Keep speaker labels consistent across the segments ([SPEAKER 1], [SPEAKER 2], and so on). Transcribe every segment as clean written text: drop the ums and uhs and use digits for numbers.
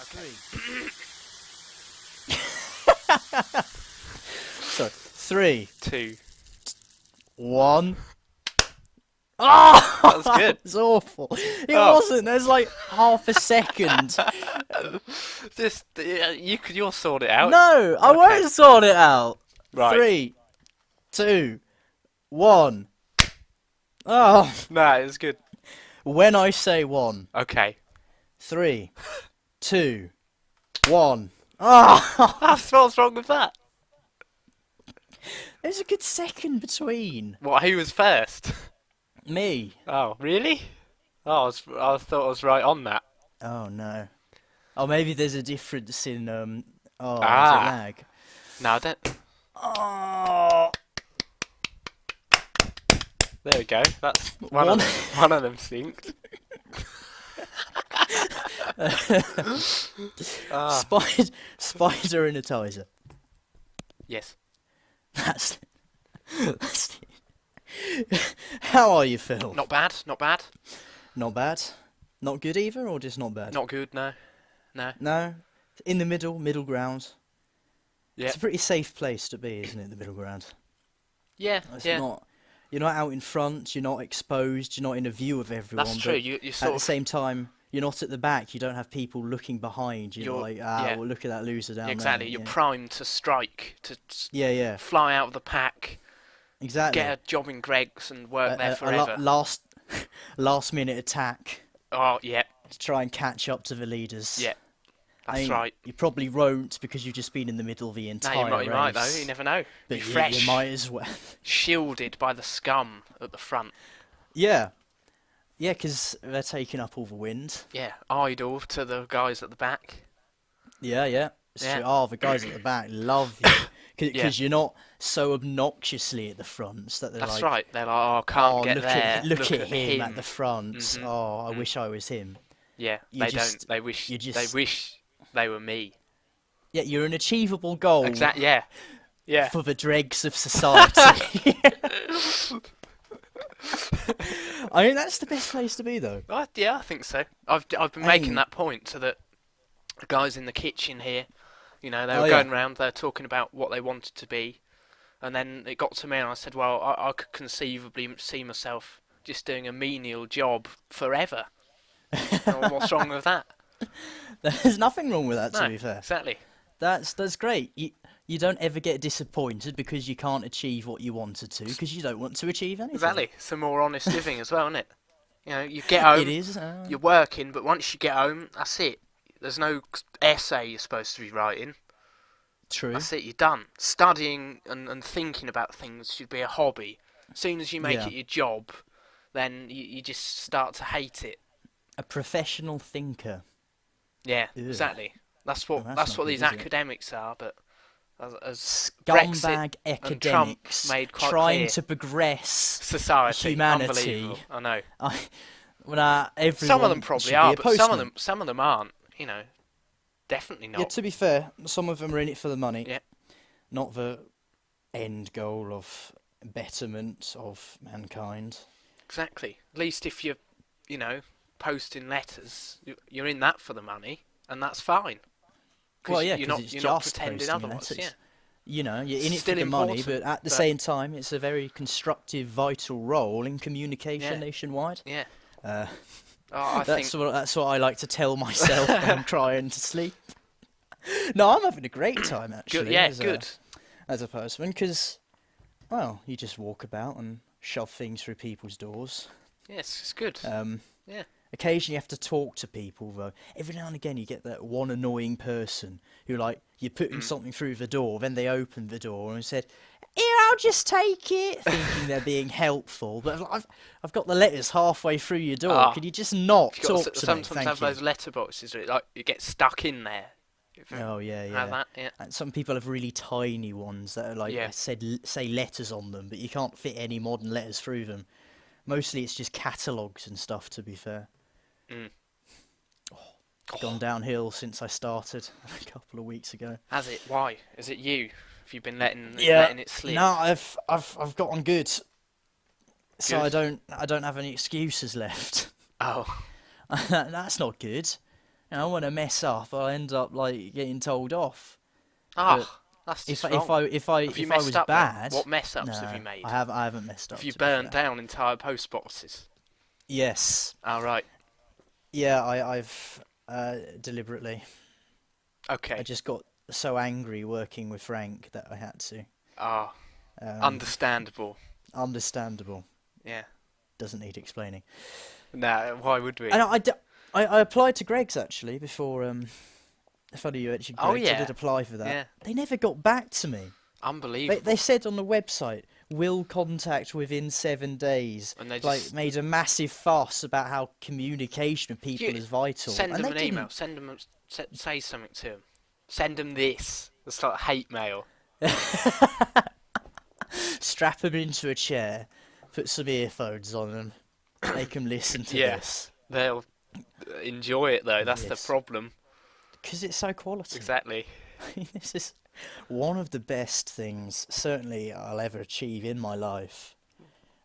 [SPEAKER 1] Three. Sorry. 3,
[SPEAKER 2] 2.
[SPEAKER 1] 1. Oh,
[SPEAKER 2] That was good.
[SPEAKER 1] It's awful. It wasn't. There's like half a second.
[SPEAKER 2] Just you'll sort it out.
[SPEAKER 1] No, I won't sort it out.
[SPEAKER 2] Right.
[SPEAKER 1] 3, 2, 1. Oh,
[SPEAKER 2] No, it was good.
[SPEAKER 1] when I say 1,
[SPEAKER 2] Okay.
[SPEAKER 1] 3, 2, 1. Oh,
[SPEAKER 2] What's wrong with that?
[SPEAKER 1] there's a good second between
[SPEAKER 2] What? Who was first?
[SPEAKER 1] me.
[SPEAKER 2] Oh, really? Oh, I thought I was right on that.
[SPEAKER 1] Oh no. Oh, maybe there's a difference in there's a lag.
[SPEAKER 2] No, I don't.
[SPEAKER 1] Oh.
[SPEAKER 2] There we go. That's one of them synced.
[SPEAKER 1] Spider and a Tizer.
[SPEAKER 2] Yes.
[SPEAKER 1] That's it. How are you, Phil?
[SPEAKER 2] Not bad. Not bad.
[SPEAKER 1] Not bad. Not good either, or just not bad?
[SPEAKER 2] Not good. No. No.
[SPEAKER 1] No. In the middle ground.
[SPEAKER 2] Yeah.
[SPEAKER 1] It's a pretty safe place to be, isn't it? The middle ground.
[SPEAKER 2] Yeah.
[SPEAKER 1] It's
[SPEAKER 2] yeah.
[SPEAKER 1] not. You're not out in front. You're not exposed. You're not in a view of everyone.
[SPEAKER 2] That's true. You sort
[SPEAKER 1] at the same time, you're not at the back. You don't have people looking behind. You're like, well, look at that loser down
[SPEAKER 2] exactly.
[SPEAKER 1] there.
[SPEAKER 2] You're primed to strike, to fly out of the pack.
[SPEAKER 1] Exactly.
[SPEAKER 2] Get a job in Greg's and work there forever.
[SPEAKER 1] Last minute attack.
[SPEAKER 2] Oh yeah.
[SPEAKER 1] To try and catch up to the leaders.
[SPEAKER 2] Yeah. That's right.
[SPEAKER 1] You probably won't because you've just been in the middle of the entire
[SPEAKER 2] No, you might
[SPEAKER 1] race.
[SPEAKER 2] though. You never know.
[SPEAKER 1] But
[SPEAKER 2] Be fresh.
[SPEAKER 1] You might as well.
[SPEAKER 2] Shielded by the scum at the front.
[SPEAKER 1] Yeah. Yeah, because they're taking up all the wind.
[SPEAKER 2] Yeah. Idle to the guys at the back.
[SPEAKER 1] Yeah. It's true. Oh, the guys at the back love you. Because you're not so obnoxiously at the front that they're
[SPEAKER 2] That's
[SPEAKER 1] like...
[SPEAKER 2] right. They're like, oh, can't get there.
[SPEAKER 1] Look at him at the front.
[SPEAKER 2] Mm-hmm.
[SPEAKER 1] Oh, I wish I was him.
[SPEAKER 2] Yeah, They wish they were me.
[SPEAKER 1] Yeah, you're an achievable goal.
[SPEAKER 2] Exactly. Yeah.
[SPEAKER 1] For the dregs of society. I mean, that's the best place to be, though.
[SPEAKER 2] Yeah, I think so. I've been making that point so that the guys in the kitchen here, they were going around, they're talking about what they wanted to be, and then it got to me and I said, well, I could conceivably see myself just doing a menial job forever. What's wrong with that?
[SPEAKER 1] There's nothing wrong with that, to
[SPEAKER 2] No,
[SPEAKER 1] be fair.
[SPEAKER 2] Exactly.
[SPEAKER 1] That's great. You don't ever get disappointed because you can't achieve what you wanted to, because you don't want to achieve anything.
[SPEAKER 2] Exactly. Some more honest living as well, isn't it? You get home,
[SPEAKER 1] it is,
[SPEAKER 2] you're working, but once you get home, that's it. There's no essay you're supposed to be writing.
[SPEAKER 1] True.
[SPEAKER 2] That's it, you're done. Studying and thinking about things should be a hobby. As soon as you make it your job, then you just start to hate it.
[SPEAKER 1] A professional thinker.
[SPEAKER 2] Yeah,
[SPEAKER 1] Ew.
[SPEAKER 2] Exactly. That's what these academics are, but as
[SPEAKER 1] scumbag
[SPEAKER 2] Brexit
[SPEAKER 1] academics
[SPEAKER 2] made quite
[SPEAKER 1] trying
[SPEAKER 2] clear,
[SPEAKER 1] to progress
[SPEAKER 2] society,
[SPEAKER 1] humanity.
[SPEAKER 2] I know.
[SPEAKER 1] Some
[SPEAKER 2] of them probably are, but some of them aren't. Definitely not.
[SPEAKER 1] Yeah, to be fair, some of them are in it for the money.
[SPEAKER 2] Yeah.
[SPEAKER 1] Not the end goal of betterment of mankind.
[SPEAKER 2] Exactly. At least if you're, posting letters, you're in that for the money, and that's fine.
[SPEAKER 1] Well, yeah,
[SPEAKER 2] you're
[SPEAKER 1] because
[SPEAKER 2] not
[SPEAKER 1] just
[SPEAKER 2] pretending
[SPEAKER 1] posting
[SPEAKER 2] otherwise.
[SPEAKER 1] letters.
[SPEAKER 2] Yeah.
[SPEAKER 1] You're in it
[SPEAKER 2] Still
[SPEAKER 1] for the money,
[SPEAKER 2] important,
[SPEAKER 1] but at the same time, it's a very constructive, vital role in communication nationwide.
[SPEAKER 2] Yeah.
[SPEAKER 1] That's what I like to tell myself when I'm trying to sleep. No, I'm having a great time, actually.
[SPEAKER 2] Good.
[SPEAKER 1] As a person, because, well, you just walk about and shove things through people's doors.
[SPEAKER 2] Yes, it's good. Yeah.
[SPEAKER 1] Occasionally you have to talk to people, though. Every now and again you get that one annoying person who, like, you're putting something through the door, then they open the door and said, "Here, I'll just take it," thinking they're being helpful. But I've got the letters halfway through your door. Could you just not talk to me?
[SPEAKER 2] Sometimes have those letterboxes where you get stuck in there.
[SPEAKER 1] Oh yeah. And some people have really tiny ones that are like say letters on them, but you can't fit any modern letters through them. Mostly it's just catalogues and stuff, to be fair. Gone downhill since I started a couple of weeks ago.
[SPEAKER 2] Has it? Why? Is it you? Have you been letting it slip?
[SPEAKER 1] No, I've gotten good. So I don't have any excuses left.
[SPEAKER 2] Oh.
[SPEAKER 1] That's not good. and I want to mess up, I'll end up like getting told off.
[SPEAKER 2] Ah, that's just
[SPEAKER 1] If
[SPEAKER 2] wrong.
[SPEAKER 1] I was
[SPEAKER 2] up,
[SPEAKER 1] bad,
[SPEAKER 2] then? What mess ups
[SPEAKER 1] no,
[SPEAKER 2] have you made?
[SPEAKER 1] I haven't messed up.
[SPEAKER 2] Have you
[SPEAKER 1] to be
[SPEAKER 2] burned
[SPEAKER 1] fair.
[SPEAKER 2] down entire post boxes?
[SPEAKER 1] Yes.
[SPEAKER 2] All right.
[SPEAKER 1] Yeah, I've deliberately.
[SPEAKER 2] Okay.
[SPEAKER 1] I just got so angry working with Frank that I had to.
[SPEAKER 2] Ah, understandable.
[SPEAKER 1] Understandable.
[SPEAKER 2] Yeah.
[SPEAKER 1] Doesn't need explaining.
[SPEAKER 2] No, why would we?
[SPEAKER 1] And I applied to Greg's actually before. Funny you mentioned Greg's.
[SPEAKER 2] Oh, yeah.
[SPEAKER 1] I did apply for that.
[SPEAKER 2] Yeah.
[SPEAKER 1] They never got back to me.
[SPEAKER 2] Unbelievable.
[SPEAKER 1] They said on the website, will contact within 7 days.
[SPEAKER 2] And they
[SPEAKER 1] like
[SPEAKER 2] just
[SPEAKER 1] made a massive fuss about how communication with people is vital.
[SPEAKER 2] Send
[SPEAKER 1] and
[SPEAKER 2] them
[SPEAKER 1] they
[SPEAKER 2] an email.
[SPEAKER 1] didn't.
[SPEAKER 2] Send them. Say something to them. Send them this. It's like hate mail.
[SPEAKER 1] Strap them into a chair, put some earphones on them, make them listen to this.
[SPEAKER 2] They'll enjoy it though. That's the
[SPEAKER 1] Yes.
[SPEAKER 2] problem.
[SPEAKER 1] Because it's so quality.
[SPEAKER 2] Exactly.
[SPEAKER 1] This is one of the best things, certainly, I'll ever achieve in my life.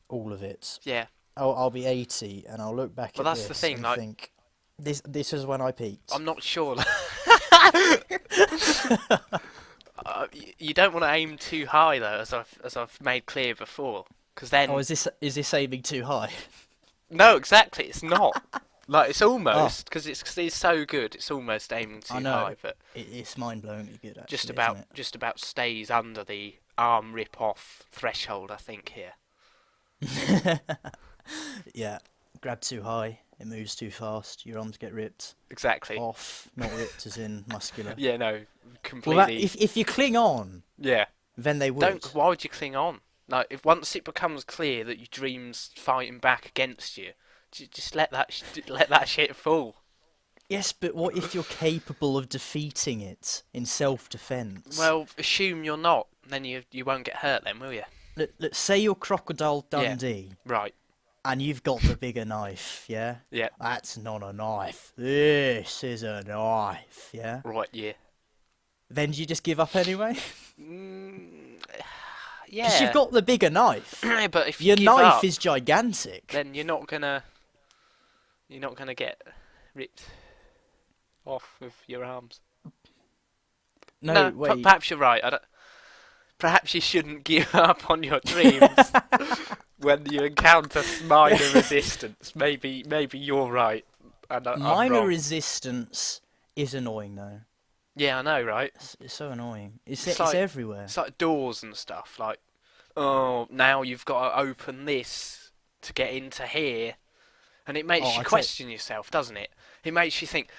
[SPEAKER 1] All of it.
[SPEAKER 2] Yeah.
[SPEAKER 1] I'll be 80 and I'll look back
[SPEAKER 2] Well,
[SPEAKER 1] at
[SPEAKER 2] that's the
[SPEAKER 1] this
[SPEAKER 2] thing,
[SPEAKER 1] and
[SPEAKER 2] like-
[SPEAKER 1] think, this is when I peaked.
[SPEAKER 2] I'm not sure. You don't want to aim too high though, as I've made clear before, because then.
[SPEAKER 1] Oh, is this aiming too high?
[SPEAKER 2] No, exactly. It's not. Like it's almost because it's so good. It's almost aiming too
[SPEAKER 1] I know.
[SPEAKER 2] high, but
[SPEAKER 1] It's mind-blowingly good, actually.
[SPEAKER 2] just about stays under the arm rip off threshold. I think here.
[SPEAKER 1] Yeah, grab too high, it moves too fast, your arms get ripped
[SPEAKER 2] Exactly.
[SPEAKER 1] off, not ripped as in muscular.
[SPEAKER 2] Yeah. No.
[SPEAKER 1] Well,
[SPEAKER 2] Completely.
[SPEAKER 1] if you cling on,
[SPEAKER 2] Yeah.
[SPEAKER 1] then they would.
[SPEAKER 2] Don't. Why would you cling on? Like if once it becomes clear that your dream's fighting back against you, just let that shit fall.
[SPEAKER 1] Yes, but what if you're capable of defeating it in self-defense?
[SPEAKER 2] Well, assume you're not. Then you won't get hurt. Then will you?
[SPEAKER 1] Let's say you're Crocodile Dundee,
[SPEAKER 2] Right.
[SPEAKER 1] and you've got the bigger knife, yeah?
[SPEAKER 2] Yeah.
[SPEAKER 1] That's not a knife. This is a knife, yeah?
[SPEAKER 2] Right. Yeah.
[SPEAKER 1] Then do you just give up anyway?
[SPEAKER 2] Yeah.
[SPEAKER 1] Because you've got the bigger knife.
[SPEAKER 2] But if you
[SPEAKER 1] Your
[SPEAKER 2] give
[SPEAKER 1] knife
[SPEAKER 2] up,
[SPEAKER 1] is gigantic.
[SPEAKER 2] then you're not gonna get ripped off with your arms.
[SPEAKER 1] No, wait.
[SPEAKER 2] Perhaps you're right. Perhaps you shouldn't give up on your dreams when you encounter minor resistance. Maybe you're right. And I'm
[SPEAKER 1] Minor
[SPEAKER 2] wrong.
[SPEAKER 1] resistance is annoying, though.
[SPEAKER 2] Yeah, I know, right?
[SPEAKER 1] It's so annoying. It's
[SPEAKER 2] like-
[SPEAKER 1] everywhere.
[SPEAKER 2] It's like doors and stuff. Like, oh, now you've got to open this to get into here, and it makes you question yourself, doesn't it? It makes you think,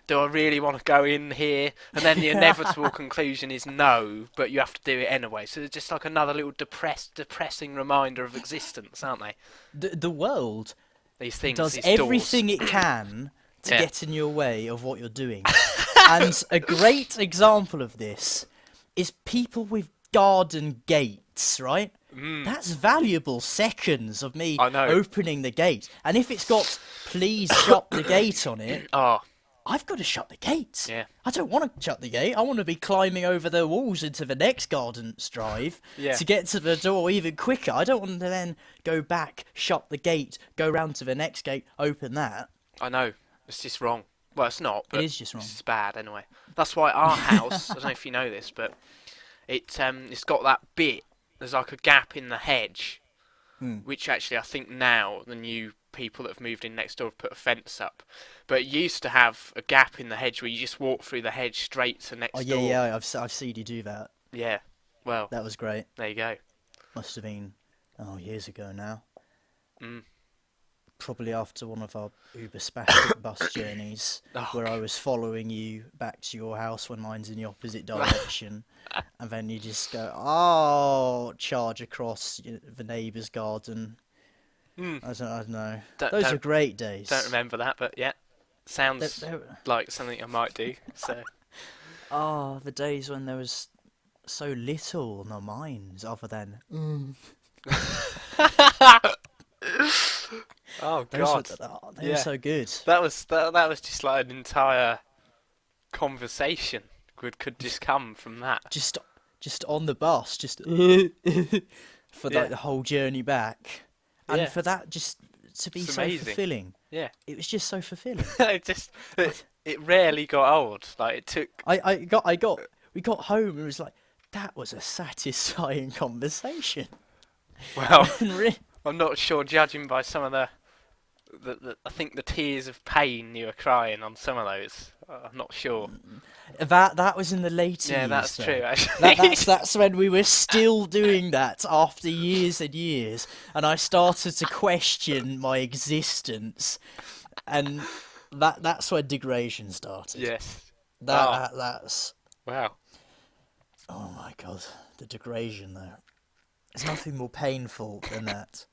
[SPEAKER 2] do I really want to go in here? And then the inevitable conclusion is no, but you have to do it anyway. So it's just like another little depressing reminder of existence, aren't they?
[SPEAKER 1] The world
[SPEAKER 2] These things
[SPEAKER 1] does
[SPEAKER 2] these
[SPEAKER 1] everything
[SPEAKER 2] doors.
[SPEAKER 1] it can to
[SPEAKER 2] Yeah.
[SPEAKER 1] get in your way of what you're doing. And a great example of this is people with garden gates, right? That's valuable seconds of me
[SPEAKER 2] I know.
[SPEAKER 1] opening the gate. And if it's got please shut the gate on it,
[SPEAKER 2] Oh,
[SPEAKER 1] I've got to shut the gate.
[SPEAKER 2] Yeah.
[SPEAKER 1] I don't want to shut the gate. I want to be climbing over the walls into the next garden's drive
[SPEAKER 2] Yeah.
[SPEAKER 1] to get to the door even quicker. I don't want to then go back, shut the gate, go round to the next gate, open that.
[SPEAKER 2] I know. It's just wrong. Well, it's not, but
[SPEAKER 1] is just wrong.
[SPEAKER 2] It's bad anyway. That's why our house, I don't know if you know this, but it's got that bit. There's like a gap in the hedge, which actually I think now the new people that have moved in next door have put a fence up. But it used to have a gap in the hedge where you just walk through the hedge straight to next
[SPEAKER 1] Oh,
[SPEAKER 2] door.
[SPEAKER 1] yeah, I've seen you do that.
[SPEAKER 2] Yeah. Well,
[SPEAKER 1] That was great.
[SPEAKER 2] there you go.
[SPEAKER 1] Must have been, years ago now.
[SPEAKER 2] Mm.
[SPEAKER 1] Probably after one of our Uber spastic bus journeys,
[SPEAKER 2] Oh,
[SPEAKER 1] where I was following you back to your house when mine's in the opposite direction, and then you just go, charge across the neighbour's garden. I don't know. Those are great days.
[SPEAKER 2] Don't remember that, but yeah. Sounds
[SPEAKER 1] They're-
[SPEAKER 2] like something I might do. So
[SPEAKER 1] the days when there was so little on our minds other than
[SPEAKER 2] Oh
[SPEAKER 1] those
[SPEAKER 2] god.
[SPEAKER 1] they were so good.
[SPEAKER 2] That was just like an entire conversation could just come from that.
[SPEAKER 1] Just on the bus, just for like
[SPEAKER 2] Yeah.
[SPEAKER 1] the whole journey back, and
[SPEAKER 2] Yeah.
[SPEAKER 1] for that just to be
[SPEAKER 2] It's
[SPEAKER 1] so
[SPEAKER 2] amazing.
[SPEAKER 1] fulfilling.
[SPEAKER 2] Yeah.
[SPEAKER 1] It was just so fulfilling.
[SPEAKER 2] It just it rarely got old. Like it took.
[SPEAKER 1] We got home and it was like, that was a satisfying conversation.
[SPEAKER 2] Well,
[SPEAKER 1] And
[SPEAKER 2] I'm not sure. Judging by some of I think the tears of pain you were crying on some of those. I'm not sure.
[SPEAKER 1] that was in the later years.
[SPEAKER 2] Yeah, that's
[SPEAKER 1] though.
[SPEAKER 2] true. Actually,
[SPEAKER 1] That's when we were still doing that after years and years, and I started to question my existence, and that's when degradation started.
[SPEAKER 2] yes.
[SPEAKER 1] That's
[SPEAKER 2] Wow.
[SPEAKER 1] oh my god, the degradation though. There's nothing more painful than that.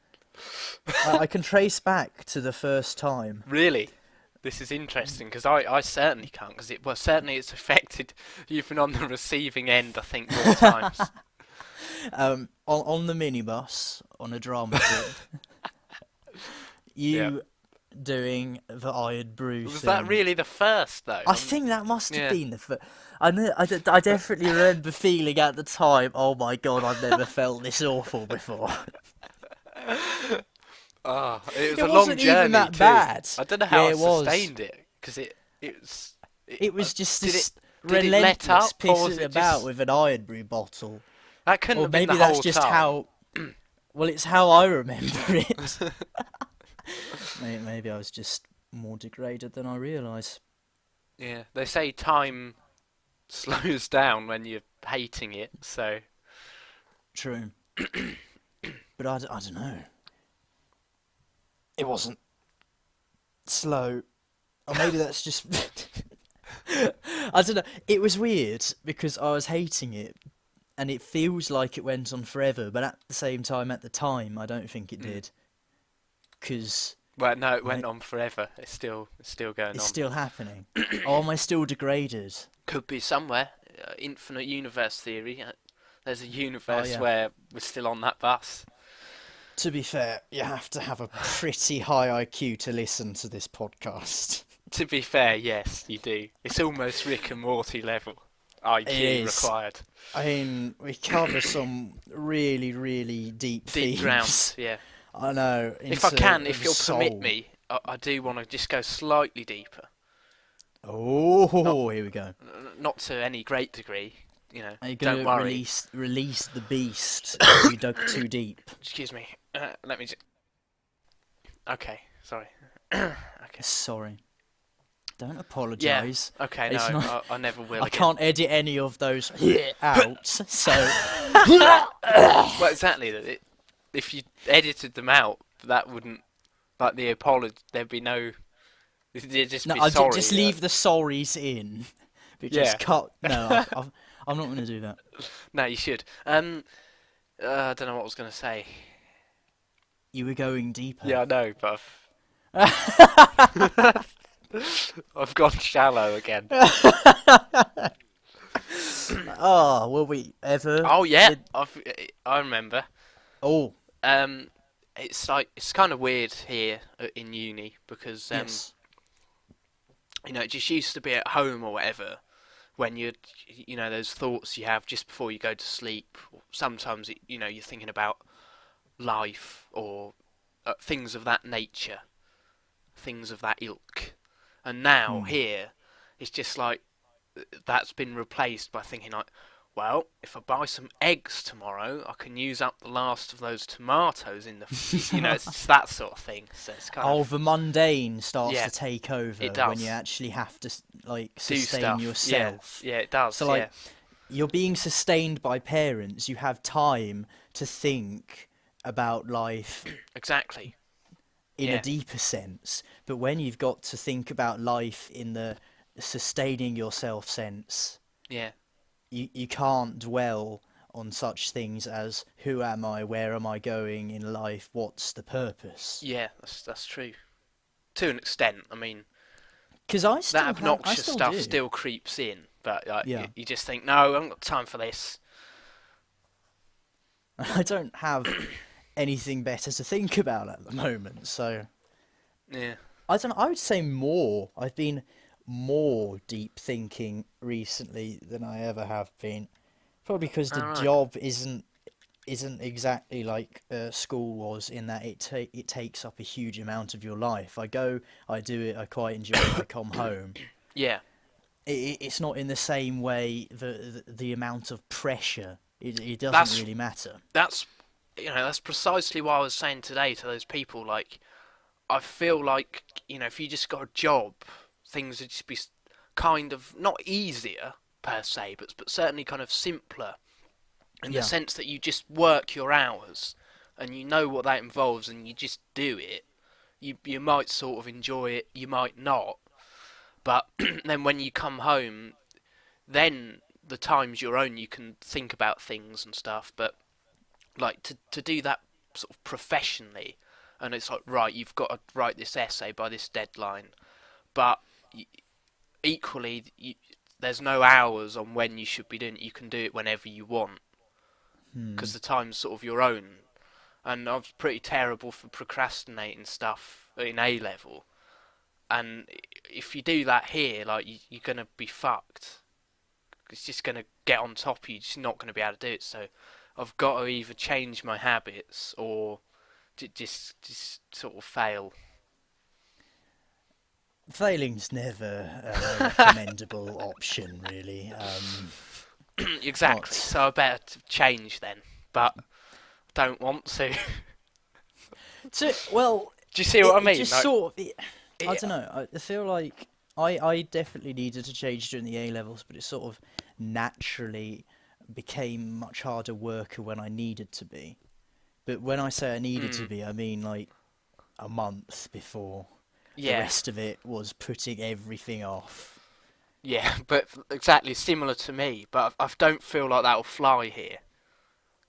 [SPEAKER 1] I can trace back to the first time.
[SPEAKER 2] Really? This is interesting because I certainly can't because certainly it's affected. You've been on the receiving end, I think, more times.
[SPEAKER 1] On the minibus on a drama film, you doing the Iron Brew
[SPEAKER 2] Was
[SPEAKER 1] thing.
[SPEAKER 2] that really the first though?
[SPEAKER 1] I think that must have been the first. I definitely remember feeling at the time, oh my god, I've never felt this awful before.
[SPEAKER 2] Oh, it was
[SPEAKER 1] It
[SPEAKER 2] a long
[SPEAKER 1] wasn't
[SPEAKER 2] journey
[SPEAKER 1] even that
[SPEAKER 2] too.
[SPEAKER 1] bad.
[SPEAKER 2] I don't know how
[SPEAKER 1] Yeah,
[SPEAKER 2] I
[SPEAKER 1] it was.
[SPEAKER 2] sustained it because
[SPEAKER 1] It was just
[SPEAKER 2] did
[SPEAKER 1] this
[SPEAKER 2] did it let
[SPEAKER 1] relentless
[SPEAKER 2] up, or was
[SPEAKER 1] pissing
[SPEAKER 2] it
[SPEAKER 1] about
[SPEAKER 2] just-
[SPEAKER 1] with an Iron Brew bottle.
[SPEAKER 2] that couldn't
[SPEAKER 1] Or
[SPEAKER 2] have been
[SPEAKER 1] maybe
[SPEAKER 2] the
[SPEAKER 1] that's
[SPEAKER 2] whole
[SPEAKER 1] just
[SPEAKER 2] time.
[SPEAKER 1] how. Well, it's how I remember it. Maybe I was just more degraded than I realise.
[SPEAKER 2] Yeah, they say time slows down when you're hating it. So
[SPEAKER 1] True. But I don't know. It wasn't slow. Or maybe that's just... I don't know. It was weird because I was hating it. And it feels like it went on forever. But at the same time, at the time, I don't think it did. Because...
[SPEAKER 2] well, no, it went on forever. It's still going
[SPEAKER 1] it's
[SPEAKER 2] on.
[SPEAKER 1] still happening. Oh, am I still degraded?
[SPEAKER 2] Could be somewhere. Infinite universe theory. There's a universe
[SPEAKER 1] yeah.
[SPEAKER 2] where we're still on that bus.
[SPEAKER 1] To be fair, you have to have a pretty high IQ to listen to this podcast.
[SPEAKER 2] To be fair, yes, you do. It's almost Rick and Morty level. IQ
[SPEAKER 1] It is.
[SPEAKER 2] required.
[SPEAKER 1] I mean, we cover some really, really deep themes.
[SPEAKER 2] ground, yeah.
[SPEAKER 1] I know.
[SPEAKER 2] If I can, if
[SPEAKER 1] the
[SPEAKER 2] you'll
[SPEAKER 1] soul.
[SPEAKER 2] permit me, I do want to just go slightly deeper.
[SPEAKER 1] Oh, here we go.
[SPEAKER 2] Not to any great degree, you know.
[SPEAKER 1] Are you
[SPEAKER 2] Don't
[SPEAKER 1] going
[SPEAKER 2] worry.
[SPEAKER 1] to release the beast if you dug too deep?
[SPEAKER 2] Excuse me. Let me just. Okay, sorry. Okay.
[SPEAKER 1] Sorry. Don't apologise.
[SPEAKER 2] Yeah. Okay.
[SPEAKER 1] It's
[SPEAKER 2] No,
[SPEAKER 1] not-
[SPEAKER 2] I never will.
[SPEAKER 1] I
[SPEAKER 2] again.
[SPEAKER 1] can't edit any of those out, so...
[SPEAKER 2] Well, exactly. If you edited them out, that wouldn't like the apology. There'd be no. They'd just
[SPEAKER 1] No,
[SPEAKER 2] be
[SPEAKER 1] I'll
[SPEAKER 2] sorry.
[SPEAKER 1] just leave the sorries in. But
[SPEAKER 2] Yeah.
[SPEAKER 1] just cut... No, I'm not going to do that.
[SPEAKER 2] No, you should. I don't know what I was gonna say.
[SPEAKER 1] You were going deeper.
[SPEAKER 2] Yeah, I know, but I've gone shallow again.
[SPEAKER 1] Oh, will we ever?
[SPEAKER 2] Oh yeah, I remember.
[SPEAKER 1] Oh,
[SPEAKER 2] It's like it's kind of weird here in uni because
[SPEAKER 1] yes.
[SPEAKER 2] you know, it just used to be at home or whatever when you know, those thoughts you have just before you go to sleep. Sometimes you know, you're thinking about life or things of that nature, things of that ilk. And now here, it's just like that's been replaced by thinking like, well, if I buy some eggs tomorrow, I can use up the last of those tomatoes in the, you know, it's just that sort of thing. So it's kind of
[SPEAKER 1] The mundane starts
[SPEAKER 2] Yeah,
[SPEAKER 1] to take over
[SPEAKER 2] it does.
[SPEAKER 1] when you actually have to like
[SPEAKER 2] do
[SPEAKER 1] sustain
[SPEAKER 2] stuff.
[SPEAKER 1] yourself.
[SPEAKER 2] Yeah, it does.
[SPEAKER 1] So like, you're being sustained by parents. You have time to think about life
[SPEAKER 2] exactly.
[SPEAKER 1] in
[SPEAKER 2] Yeah.
[SPEAKER 1] a deeper sense. But when you've got to think about life in the sustaining yourself sense,
[SPEAKER 2] Yeah,
[SPEAKER 1] you can't dwell on such things as who am I, where am I going in life, what's the purpose?
[SPEAKER 2] yeah, that's true. To an extent, I mean,
[SPEAKER 1] Because I still
[SPEAKER 2] that obnoxious
[SPEAKER 1] still
[SPEAKER 2] stuff
[SPEAKER 1] do.
[SPEAKER 2] still creeps in, but like,
[SPEAKER 1] Yeah.
[SPEAKER 2] you just think, no, I haven't got time for this.
[SPEAKER 1] I don't have anything better to think about at the moment, so
[SPEAKER 2] Yeah,
[SPEAKER 1] I don't know. I would say more. I've been more deep thinking recently than I ever have been. Probably because the
[SPEAKER 2] Alright.
[SPEAKER 1] job isn't exactly like school was, in that it takes up a huge amount of your life. I go, I do it, I quite enjoy it, I come home,
[SPEAKER 2] Yeah.
[SPEAKER 1] It's not in the same way the amount of pressure. It doesn't
[SPEAKER 2] That's
[SPEAKER 1] really matter.
[SPEAKER 2] that's that's precisely what I was saying today to those people. Like, I feel like, if you just got a job, things would just be kind of not easier per se, but certainly kind of simpler in the sense that you just work your hours and you know what that involves and you just do it. You might sort of enjoy it, you might not, but then when you come home, then the time's your own. You can think about things and stuff, but like to do that sort of professionally, and it's like, right, you've got to write this essay by this deadline, but equally there's no hours on when you should be doing it. You can do it whenever you want because the time's sort of your own. And I was pretty terrible for procrastinating stuff in A level, and if you do that here, like, you're gonna be fucked. It's just gonna get on top of you. You're just not gonna be able to do it. So I've got to either change my habits or just sort of fail.
[SPEAKER 1] Failing's never a commendable option, really.
[SPEAKER 2] Exactly. So I better change then, but I don't want to.
[SPEAKER 1] Well,
[SPEAKER 2] do you see what I mean?
[SPEAKER 1] Just
[SPEAKER 2] like,
[SPEAKER 1] sort of. I don't know. I feel like I definitely needed to change during the A levels, but it sort of naturally became much harder worker when I needed to be. But when I say I needed to be, I mean like a month before. The rest of it was putting everything off.
[SPEAKER 2] Yeah, but exactly similar to me. But I don't feel like that'll fly here,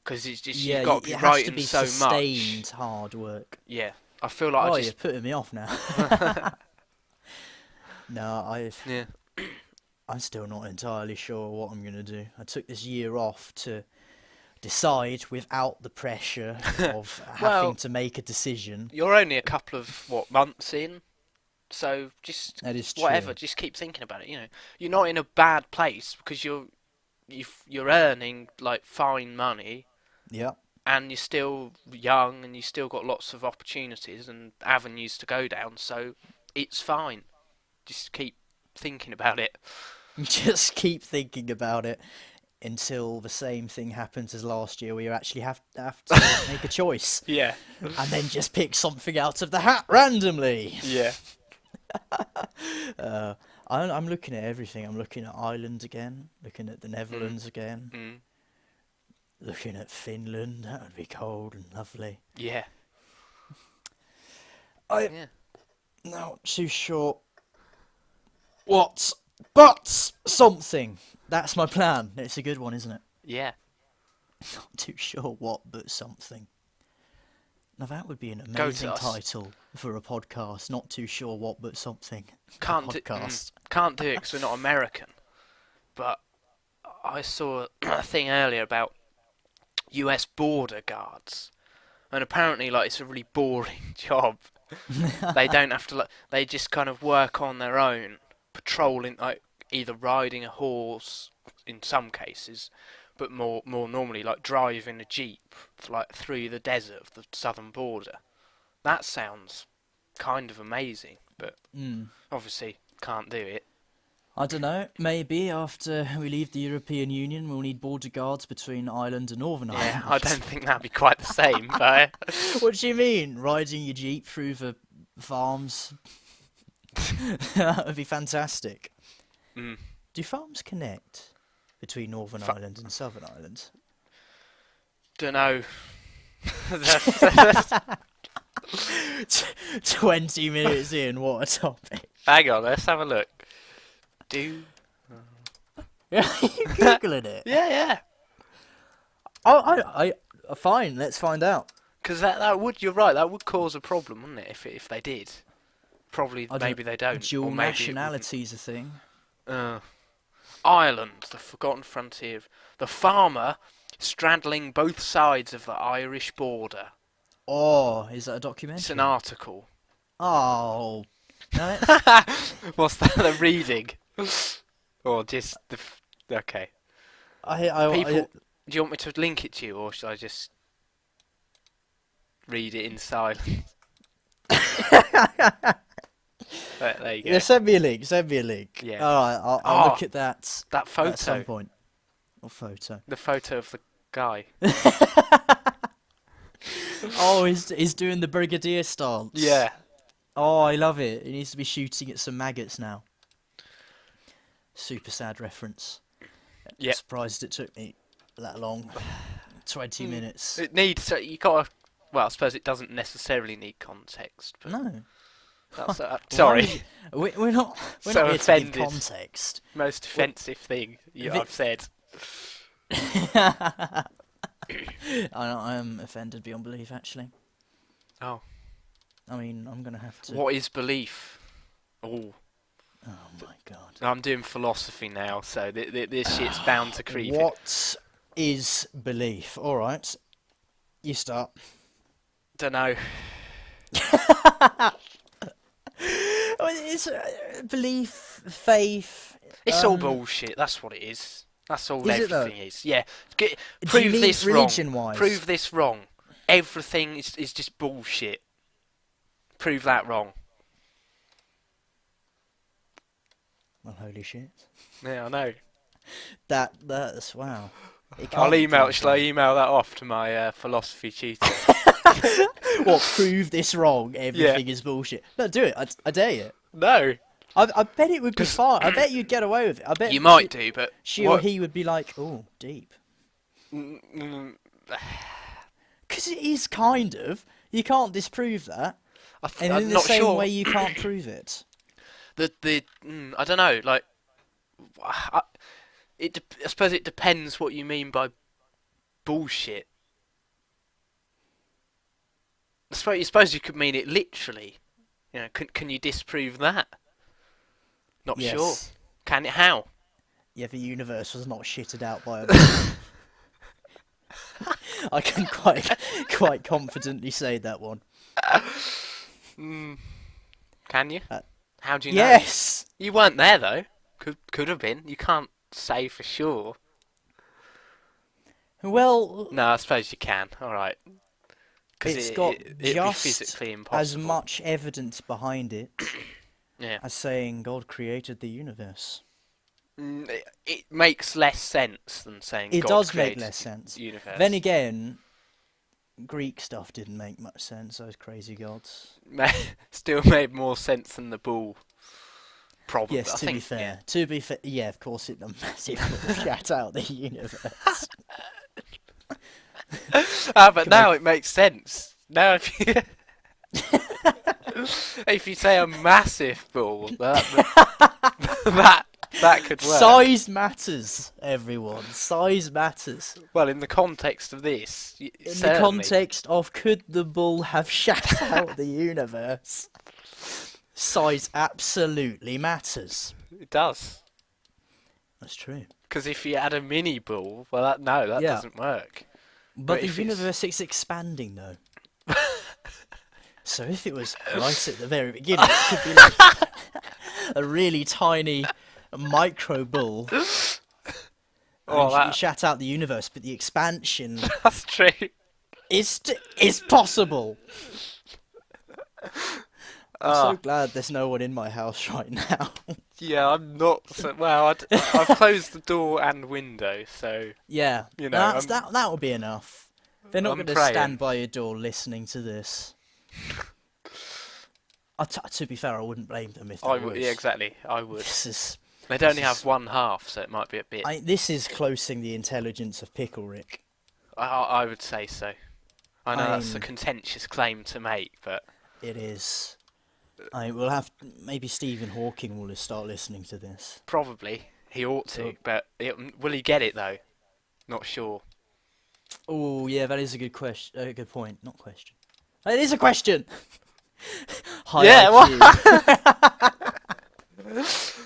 [SPEAKER 2] because it's just you've got to be writing so much.
[SPEAKER 1] It has to be sustained hard work.
[SPEAKER 2] Yeah, I feel like
[SPEAKER 1] you're putting me off now. No, I'm still not entirely sure what I'm going to do. I took this year off to decide without the pressure of having to make a decision.
[SPEAKER 2] You're only a couple of months in, so just
[SPEAKER 1] that is
[SPEAKER 2] whatever.
[SPEAKER 1] True.
[SPEAKER 2] Just keep thinking about it. You're not in a bad place because you're earning like fine money.
[SPEAKER 1] Yeah.
[SPEAKER 2] And you're still young, and you still got lots of opportunities and avenues to go down. So it's fine. Just keep thinking about it.
[SPEAKER 1] Just keep thinking about it until the same thing happens as last year, where you actually have to make a choice.
[SPEAKER 2] Yeah.
[SPEAKER 1] And then just pick something out of the hat randomly.
[SPEAKER 2] Yeah.
[SPEAKER 1] I'm looking at everything. I'm looking at Ireland again, looking at the Netherlands again, looking at Finland. That would be cold and lovely.
[SPEAKER 2] Yeah.
[SPEAKER 1] I'm not too sure what, but something. That's my plan. It's a good one, isn't it?
[SPEAKER 2] Yeah.
[SPEAKER 1] Not too sure what, but something. Now that would be an amazing title for a podcast. Not too sure what, but something.
[SPEAKER 2] Can't do it because we're not American. But I saw a thing earlier about US border guards, and apparently, like, it's a really boring job. They don't have to. They just kind of work on their own, patrolling, like either riding a horse in some cases, but more normally like driving a jeep like through the desert of the southern border. That sounds kind of amazing, but obviously can't do it.
[SPEAKER 1] I don't know, maybe after we leave the European Union we'll need border guards between Ireland and Northern Ireland.
[SPEAKER 2] Yeah, I don't think that'd be quite the same, but...
[SPEAKER 1] What do you mean? Riding your jeep through the farms? That would be fantastic. Do farms connect between Northern Ireland and Southern Ireland?
[SPEAKER 2] Dunno.
[SPEAKER 1] 20 minutes in, what a topic.
[SPEAKER 2] Hang on, let's have a look.
[SPEAKER 1] Yeah, you googling it?
[SPEAKER 2] Yeah.
[SPEAKER 1] I fine, let's find out.
[SPEAKER 2] Because that would, you're right, that would cause a problem, wouldn't it, if they did? Probably, maybe they don't.
[SPEAKER 1] Dual nationality's a thing.
[SPEAKER 2] Ireland, the forgotten frontier. The farmer straddling both sides of the Irish border.
[SPEAKER 1] Oh, is that a documentary?
[SPEAKER 2] It's an article.
[SPEAKER 1] Oh. No.
[SPEAKER 2] What's that, the reading? Or just the... Okay. Do you want me to link it to you, or should I just read it in silence? There you go.
[SPEAKER 1] Yeah, send me a link. Send me a link.
[SPEAKER 2] Yeah.
[SPEAKER 1] All right, I'll look at that
[SPEAKER 2] That photo.
[SPEAKER 1] at some point. What photo?
[SPEAKER 2] The photo of the guy.
[SPEAKER 1] Oh, he's doing the brigadier stance.
[SPEAKER 2] Yeah.
[SPEAKER 1] Oh, I love it. He needs to be shooting at some maggots now. Super sad reference.
[SPEAKER 2] Yeah.
[SPEAKER 1] Surprised it took me that long. 20 minutes.
[SPEAKER 2] It needs. So you gotta. Well, I suppose it doesn't necessarily need context. But
[SPEAKER 1] No.
[SPEAKER 2] that's, sorry.
[SPEAKER 1] We're not. We're
[SPEAKER 2] So
[SPEAKER 1] not here
[SPEAKER 2] offended.
[SPEAKER 1] to give context.
[SPEAKER 2] Most offensive thing I've said.
[SPEAKER 1] I am offended beyond belief, actually.
[SPEAKER 2] Oh.
[SPEAKER 1] I mean, I'm gonna have to.
[SPEAKER 2] What is belief? Oh.
[SPEAKER 1] Oh my god.
[SPEAKER 2] I'm doing philosophy now, so this shit's bound to creep in.
[SPEAKER 1] What is belief? All right, you start.
[SPEAKER 2] Dunno.
[SPEAKER 1] It's belief, faith.
[SPEAKER 2] It's all bullshit. That's what it is. That's all
[SPEAKER 1] Is it though?
[SPEAKER 2] everything is. Yeah.
[SPEAKER 1] Do you
[SPEAKER 2] Prove
[SPEAKER 1] mean
[SPEAKER 2] this wrong.
[SPEAKER 1] religion-wise?
[SPEAKER 2] Prove this wrong. Everything is just bullshit. Prove that wrong.
[SPEAKER 1] Well, holy shit.
[SPEAKER 2] Yeah, I know.
[SPEAKER 1] That's wow.
[SPEAKER 2] Shall I email that off to my philosophy tutor?
[SPEAKER 1] What? Prove this wrong. Everything is bullshit. No, do it. I dare you.
[SPEAKER 2] No.
[SPEAKER 1] I bet it would be fine. I bet you'd get away with it. I bet
[SPEAKER 2] You might do, but
[SPEAKER 1] she or he would be like, oh, deep.
[SPEAKER 2] Mm,
[SPEAKER 1] Because it is kind of. You can't disprove that. And
[SPEAKER 2] I'm
[SPEAKER 1] in the
[SPEAKER 2] not
[SPEAKER 1] same
[SPEAKER 2] sure.
[SPEAKER 1] way, you can't prove it.
[SPEAKER 2] I don't know. Like, I suppose it depends what you mean by bullshit. I suppose you could mean it literally. You know, can you disprove that? Not
[SPEAKER 1] Yes.
[SPEAKER 2] sure. Can it? How?
[SPEAKER 1] Yeah, the universe was not shitted out by a. I can quite confidently say that one.
[SPEAKER 2] Can you? How do you know?
[SPEAKER 1] Yes.
[SPEAKER 2] You weren't there though. Could have been. You can't say for sure.
[SPEAKER 1] Well,
[SPEAKER 2] No, I suppose you can. All right.
[SPEAKER 1] it's got
[SPEAKER 2] it'd be
[SPEAKER 1] just
[SPEAKER 2] physically impossible.
[SPEAKER 1] as much evidence behind it
[SPEAKER 2] Yeah.
[SPEAKER 1] as saying God created the universe.
[SPEAKER 2] It makes less sense than saying
[SPEAKER 1] It
[SPEAKER 2] God
[SPEAKER 1] does make
[SPEAKER 2] created
[SPEAKER 1] less
[SPEAKER 2] the
[SPEAKER 1] sense.
[SPEAKER 2] Universe.
[SPEAKER 1] Then again, Greek stuff didn't make much sense. Those crazy gods.
[SPEAKER 2] Still made more sense than the bull. Probably.
[SPEAKER 1] Yes,
[SPEAKER 2] I
[SPEAKER 1] to
[SPEAKER 2] think,
[SPEAKER 1] be fair.
[SPEAKER 2] yeah.
[SPEAKER 1] To be fair, yeah, of course it massively shut out the universe.
[SPEAKER 2] But now it makes sense. Now if you if you say a massive bull, that could work.
[SPEAKER 1] Size matters, everyone. Size matters.
[SPEAKER 2] Well, in the context of this,
[SPEAKER 1] In the
[SPEAKER 2] certainly.
[SPEAKER 1] context of could the bull have shut out the universe? Size absolutely matters.
[SPEAKER 2] It does.
[SPEAKER 1] That's true.
[SPEAKER 2] Because if you add a mini bull, well, that doesn't work.
[SPEAKER 1] But the
[SPEAKER 2] if it's-
[SPEAKER 1] universe is expanding, though. So if it was right at the very beginning, it could be like a really tiny micro bull. And shut out the universe, but the expansion
[SPEAKER 2] That's true.
[SPEAKER 1] is possible. I'm so glad there's no one in my house right now.
[SPEAKER 2] Yeah, I'm not. Well, I've closed the door and window, so
[SPEAKER 1] Yeah,
[SPEAKER 2] You know,
[SPEAKER 1] that will be enough. They're not
[SPEAKER 2] I'm
[SPEAKER 1] going to
[SPEAKER 2] praying.
[SPEAKER 1] stand by your door listening to this. To be fair, I wouldn't blame them if they
[SPEAKER 2] I
[SPEAKER 1] was.
[SPEAKER 2] would. Yeah, exactly. I would.
[SPEAKER 1] This is
[SPEAKER 2] They'd only
[SPEAKER 1] this is-
[SPEAKER 2] have one half, so it might be a bit.
[SPEAKER 1] this is closing the intelligence of Pickle Rick.
[SPEAKER 2] I would say so. I know that's a
[SPEAKER 1] I'm-
[SPEAKER 2] contentious claim to make, but
[SPEAKER 1] It is. We'll have maybe Stephen Hawking will start listening to this.
[SPEAKER 2] probably he ought to.
[SPEAKER 1] Oh.
[SPEAKER 2] But will he get it though? Not sure.
[SPEAKER 1] Oh yeah, that is a good question. Good point. Not question. It is a question. High
[SPEAKER 2] Yeah,
[SPEAKER 1] IQ.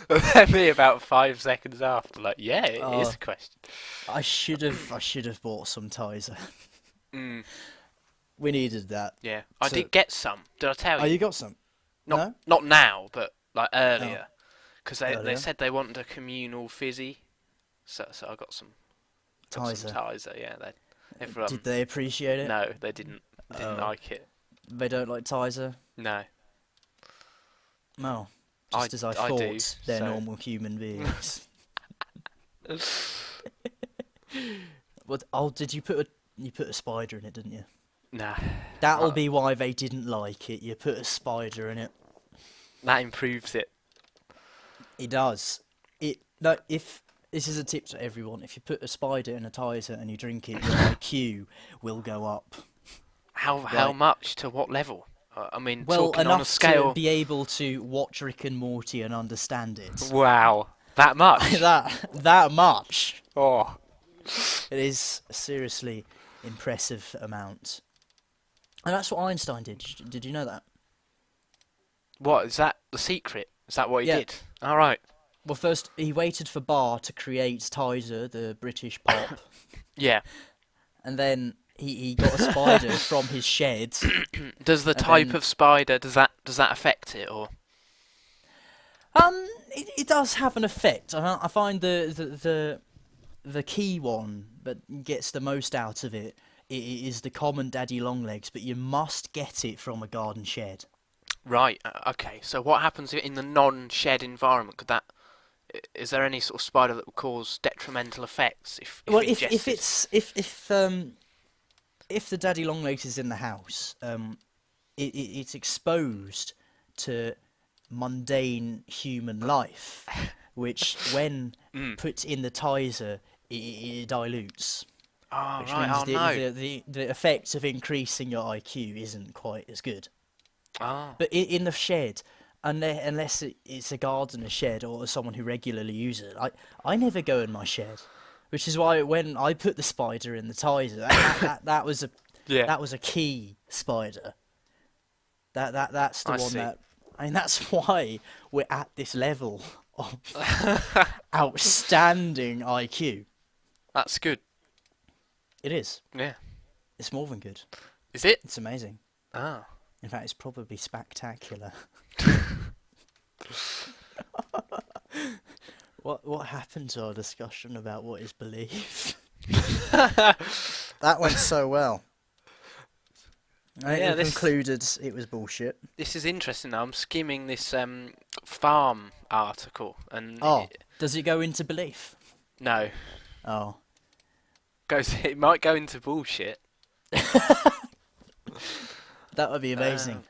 [SPEAKER 2] Then me about 5 seconds after, like, yeah, it is a question.
[SPEAKER 1] I should have bought some Tizer.
[SPEAKER 2] Mm,
[SPEAKER 1] We needed that.
[SPEAKER 2] yeah, I
[SPEAKER 1] So-
[SPEAKER 2] did get some. Did I tell
[SPEAKER 1] Oh,
[SPEAKER 2] you?
[SPEAKER 1] you got some? No?
[SPEAKER 2] Not now, but like earlier, because they
[SPEAKER 1] Earlier?
[SPEAKER 2] said they wanted a communal fizzy, so I got some.
[SPEAKER 1] Tizer.
[SPEAKER 2] Tizer, yeah. Everyone.
[SPEAKER 1] Did they appreciate it?
[SPEAKER 2] No, they didn't. Didn't
[SPEAKER 1] Oh.
[SPEAKER 2] like it.
[SPEAKER 1] They don't like Tizer?
[SPEAKER 2] No.
[SPEAKER 1] No. just as I
[SPEAKER 2] I
[SPEAKER 1] thought
[SPEAKER 2] do,
[SPEAKER 1] they're
[SPEAKER 2] so-
[SPEAKER 1] normal human beings. What? Oh, did you put a spider in it, didn't you?
[SPEAKER 2] Nah.
[SPEAKER 1] That'll be why they didn't like it. You put a spider in it.
[SPEAKER 2] That improves it.
[SPEAKER 1] It does. No, if this is a tip to everyone, if you put a spider in a Tizer and you drink it, your IQ will go up.
[SPEAKER 2] How
[SPEAKER 1] Right.
[SPEAKER 2] much? To what level? I mean,
[SPEAKER 1] Well,
[SPEAKER 2] talking on a
[SPEAKER 1] enough
[SPEAKER 2] scale.
[SPEAKER 1] to be able to watch Rick and Morty and understand it.
[SPEAKER 2] Wow, that much?
[SPEAKER 1] that much.
[SPEAKER 2] Oh,
[SPEAKER 1] It is a seriously impressive amount. And that's what Einstein did. Did you know that?
[SPEAKER 2] what is that? The secret? Is that what he
[SPEAKER 1] Yeah.
[SPEAKER 2] did? All right.
[SPEAKER 1] Well, first he waited for Bar to create Tizer, the British pop,
[SPEAKER 2] Yeah.
[SPEAKER 1] and then he got a spider from his shed.
[SPEAKER 2] Does the
[SPEAKER 1] And
[SPEAKER 2] type
[SPEAKER 1] then-
[SPEAKER 2] of spider does that affect it or?
[SPEAKER 1] It does have an effect. I find the key one that gets the most out of it is the common daddy longlegs, but you must get it from a garden shed.
[SPEAKER 2] Right. Okay. So what happens in the non-shed environment? Is there any sort of spider that will cause detrimental effects if
[SPEAKER 1] Well,
[SPEAKER 2] ingested?
[SPEAKER 1] if the daddy longlegs is in the house, it's exposed to mundane human life, which when put in the Tizer, it dilutes.
[SPEAKER 2] Oh
[SPEAKER 1] Which
[SPEAKER 2] right.
[SPEAKER 1] means
[SPEAKER 2] Oh no.
[SPEAKER 1] the effect of increasing your IQ isn't quite as good.
[SPEAKER 2] Oh.
[SPEAKER 1] But in the shed, unless it's a gardener shed or someone who regularly uses it, I never go in my shed, which is why when I put the spider in the Tizer, that was a
[SPEAKER 2] Yeah.
[SPEAKER 1] that was a key spider. That's the
[SPEAKER 2] I
[SPEAKER 1] one
[SPEAKER 2] see.
[SPEAKER 1] that I mean that's why we're at this level of outstanding IQ.
[SPEAKER 2] That's good.
[SPEAKER 1] It is.
[SPEAKER 2] Yeah.
[SPEAKER 1] It's more than good.
[SPEAKER 2] Is it?
[SPEAKER 1] It's amazing.
[SPEAKER 2] Ah.
[SPEAKER 1] In fact, it's probably spectacular. What happened to our discussion about what is belief? That went so well.
[SPEAKER 2] Yeah,
[SPEAKER 1] We concluded it was bullshit.
[SPEAKER 2] This is interesting. Now I'm skimming this farm article, and
[SPEAKER 1] Oh, does it go into belief?
[SPEAKER 2] no,
[SPEAKER 1] Oh,
[SPEAKER 2] it might go into bullshit.
[SPEAKER 1] that would be amazing.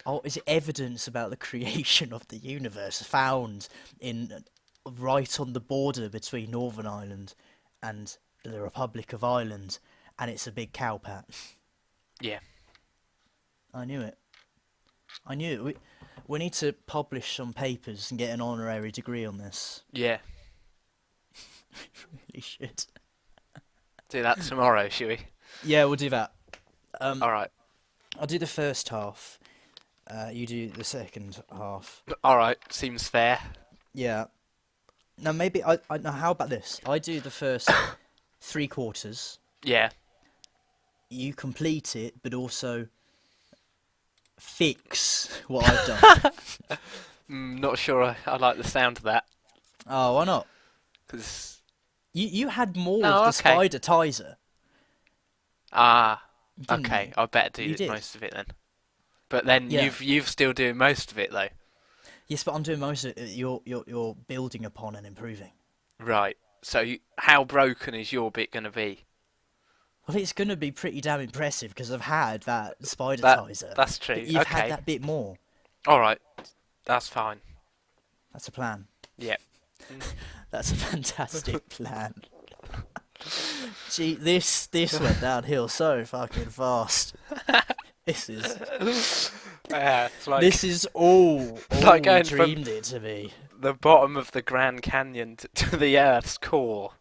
[SPEAKER 1] Oh, is it evidence about the creation of the universe found in right on the border between Northern Ireland and the Republic of Ireland, and it's a big cowpat?
[SPEAKER 2] Yeah.
[SPEAKER 1] I knew it. I knew it. We need to publish some papers and get an honorary degree on this.
[SPEAKER 2] Yeah.
[SPEAKER 1] Really should.
[SPEAKER 2] Do that tomorrow, shall we?
[SPEAKER 1] Yeah, we'll do that.
[SPEAKER 2] All right.
[SPEAKER 1] I'll do the first half. You do the second half.
[SPEAKER 2] All right. Seems fair.
[SPEAKER 1] Yeah. Now maybe now how about this? I do the first 3/4.
[SPEAKER 2] Yeah.
[SPEAKER 1] You complete it, but also fix what I've done.
[SPEAKER 2] Not sure I like the sound of that.
[SPEAKER 1] Oh, why not?
[SPEAKER 2] 'Cause
[SPEAKER 1] You had more
[SPEAKER 2] Oh,
[SPEAKER 1] of the
[SPEAKER 2] okay.
[SPEAKER 1] spider Tizer. Didn't
[SPEAKER 2] okay.
[SPEAKER 1] you?
[SPEAKER 2] I better do
[SPEAKER 1] You did.
[SPEAKER 2] most of it then. But then
[SPEAKER 1] Yeah.
[SPEAKER 2] you've still doing most of it though.
[SPEAKER 1] Yes, but I'm doing most of it. You're building upon and improving.
[SPEAKER 2] Right. So how broken is your bit going to be?
[SPEAKER 1] Well, it's going to be pretty damn impressive because I've had that spider
[SPEAKER 2] That-
[SPEAKER 1] Tizer.
[SPEAKER 2] that's true.
[SPEAKER 1] But you've
[SPEAKER 2] Okay.
[SPEAKER 1] had that bit more.
[SPEAKER 2] All right. That's fine.
[SPEAKER 1] That's a plan.
[SPEAKER 2] Yeah.
[SPEAKER 1] That's a fantastic plan. Gee, this went downhill so fucking fast. This is
[SPEAKER 2] Yeah. It's like
[SPEAKER 1] this is all
[SPEAKER 2] like
[SPEAKER 1] we
[SPEAKER 2] going from-
[SPEAKER 1] dreamed it to be.
[SPEAKER 2] the bottom of the Grand Canyon to the Earth's core.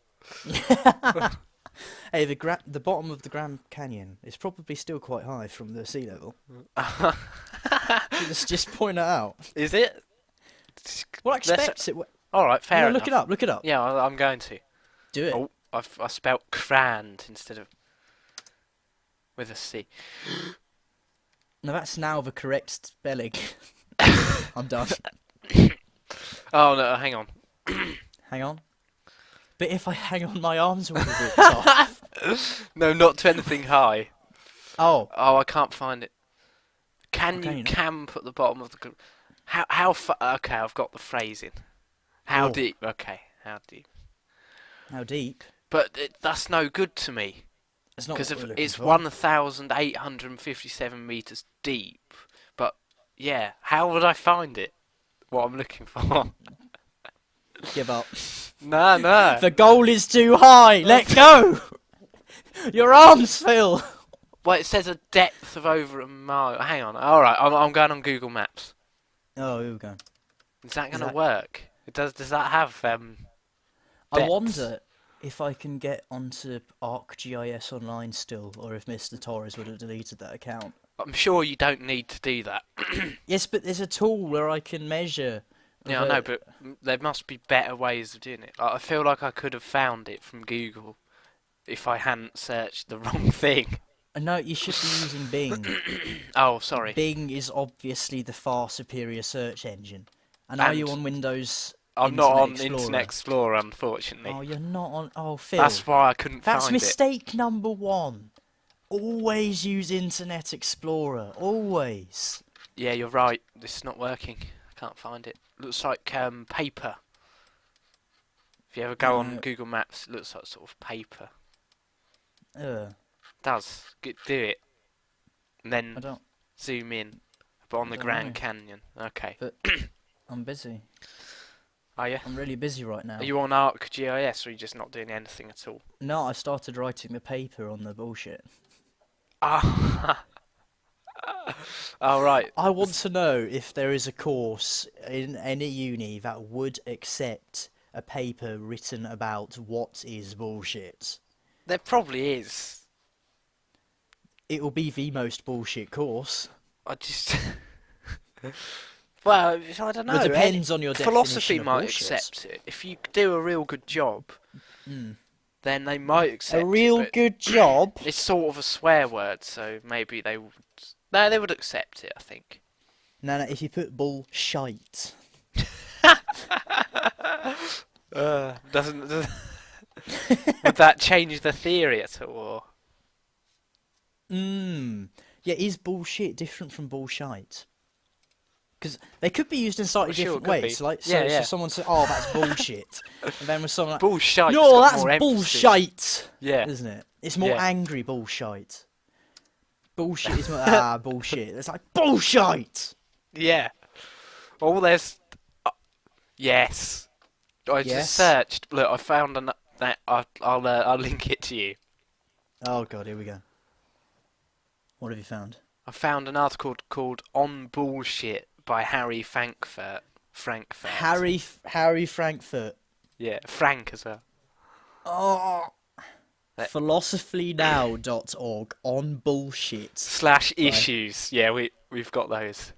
[SPEAKER 1] Hey, the bottom of the Grand Canyon is probably still quite high from the sea level. Let's just point it out.
[SPEAKER 2] Is it?
[SPEAKER 1] Well, I
[SPEAKER 2] Let's-
[SPEAKER 1] expect it.
[SPEAKER 2] All right. Fair enough.
[SPEAKER 1] Look it up. Look it up.
[SPEAKER 2] Yeah, I'm going to.
[SPEAKER 1] Do it.
[SPEAKER 2] Oh, I spelt crand instead of with a C.
[SPEAKER 1] No, that's now the correct spelling. I'm done.
[SPEAKER 2] Oh no, hang on.
[SPEAKER 1] Hang on. But if I hang on, my arms will be ripped off.
[SPEAKER 2] No, not to anything high.
[SPEAKER 1] Oh,
[SPEAKER 2] Oh, I can't find it. Can
[SPEAKER 1] Okay,
[SPEAKER 2] you
[SPEAKER 1] you-
[SPEAKER 2] can put the bottom of the Okay, I've got the phrasing. How
[SPEAKER 1] Oh.
[SPEAKER 2] deep? Okay, how deep?
[SPEAKER 1] How deep?
[SPEAKER 2] But that's no good to me
[SPEAKER 1] That's not
[SPEAKER 2] because
[SPEAKER 1] what we're looking
[SPEAKER 2] it's
[SPEAKER 1] for.
[SPEAKER 2] 1,857 meters deep. But yeah, how would I find it? What I'm looking for?
[SPEAKER 1] Give up.
[SPEAKER 2] No.
[SPEAKER 1] The goal is too high. Let go. Your arms, Phil.
[SPEAKER 2] Well, it says a depth of over a mile. Hang on. All right, I'm going on Google Maps.
[SPEAKER 1] Oh, here we go.
[SPEAKER 2] Is that going to
[SPEAKER 1] that-
[SPEAKER 2] work? Does that have
[SPEAKER 1] I
[SPEAKER 2] depths?
[SPEAKER 1] wonder if I can get onto ArcGIS Online still, or if Mr. Torres would have deleted that account.
[SPEAKER 2] I'm sure you don't need to do that.
[SPEAKER 1] Yes, but there's a tool where I can measure.
[SPEAKER 2] Yeah, I know, but there must be better ways of doing it. I feel like I could have found it from Google if I hadn't searched the wrong thing.
[SPEAKER 1] No, you should be using Bing.
[SPEAKER 2] Oh, sorry.
[SPEAKER 1] Bing is obviously the far superior search engine. And are you on Windows?
[SPEAKER 2] I'm not on
[SPEAKER 1] Explorer?
[SPEAKER 2] Internet Explorer, unfortunately.
[SPEAKER 1] Oh, you're not on. Oh, Phil.
[SPEAKER 2] That's why I couldn't
[SPEAKER 1] That's
[SPEAKER 2] find it.
[SPEAKER 1] mistake number one. Always use Internet Explorer. Always.
[SPEAKER 2] Yeah, you're right. This is not working. I can't find it. Looks like paper. If you ever go on Google Maps, it looks like sort of paper. Does. Do it. And then
[SPEAKER 1] I don't.
[SPEAKER 2] zoom in. But on the
[SPEAKER 1] don't
[SPEAKER 2] Grand
[SPEAKER 1] know.
[SPEAKER 2] Canyon. Okay.
[SPEAKER 1] But I'm busy.
[SPEAKER 2] Are you?
[SPEAKER 1] I'm really busy right now.
[SPEAKER 2] Are you on ArcGIS or are you just not doing anything at all?
[SPEAKER 1] No, I started writing the paper on the bullshit.
[SPEAKER 2] Ah. Oh, right.
[SPEAKER 1] I want to know if there is a course in any uni that would accept a paper written about what is bullshit.
[SPEAKER 2] There probably is.
[SPEAKER 1] It will be the most bullshit course.
[SPEAKER 2] I just... Well, I don't know.
[SPEAKER 1] It depends on your
[SPEAKER 2] philosophy
[SPEAKER 1] definition of
[SPEAKER 2] might
[SPEAKER 1] bullshit.
[SPEAKER 2] accept it. If you do a real good job, then they might accept
[SPEAKER 1] A real
[SPEAKER 2] it.
[SPEAKER 1] good job?
[SPEAKER 2] It's sort of a swear word, so maybe they would... No, they would accept it, I think.
[SPEAKER 1] No, if you put bullshite.
[SPEAKER 2] Doesn't... Would that change the theory at all?
[SPEAKER 1] Yeah, is bullshit different from bullshite? Because they could be used in slightly
[SPEAKER 2] Sure,
[SPEAKER 1] different
[SPEAKER 2] could
[SPEAKER 1] ways.
[SPEAKER 2] be.
[SPEAKER 1] Like,
[SPEAKER 2] Yeah, yeah.
[SPEAKER 1] so someone says, "Oh, that's bullshit," and then with someone like,
[SPEAKER 2] Bullshite.
[SPEAKER 1] "No, that's bullshite,"
[SPEAKER 2] Yeah.
[SPEAKER 1] isn't it? It's more
[SPEAKER 2] Yeah.
[SPEAKER 1] angry bullshite. Bullshit is more bullshit. It's like bullshite.
[SPEAKER 2] Yeah. Oh, there's... yes. I
[SPEAKER 1] Yes?
[SPEAKER 2] just searched. Look, I found that. I'll link it to you.
[SPEAKER 1] Oh god, here we go. What have you found?
[SPEAKER 2] I found an article called "On Bullshit" by Harry Frankfurt.
[SPEAKER 1] Harry Frankfurt.
[SPEAKER 2] Yeah, Frank as well.
[SPEAKER 1] Oh. Philosophynow.org on bullshit.
[SPEAKER 2] /issues. Yeah, we've got those.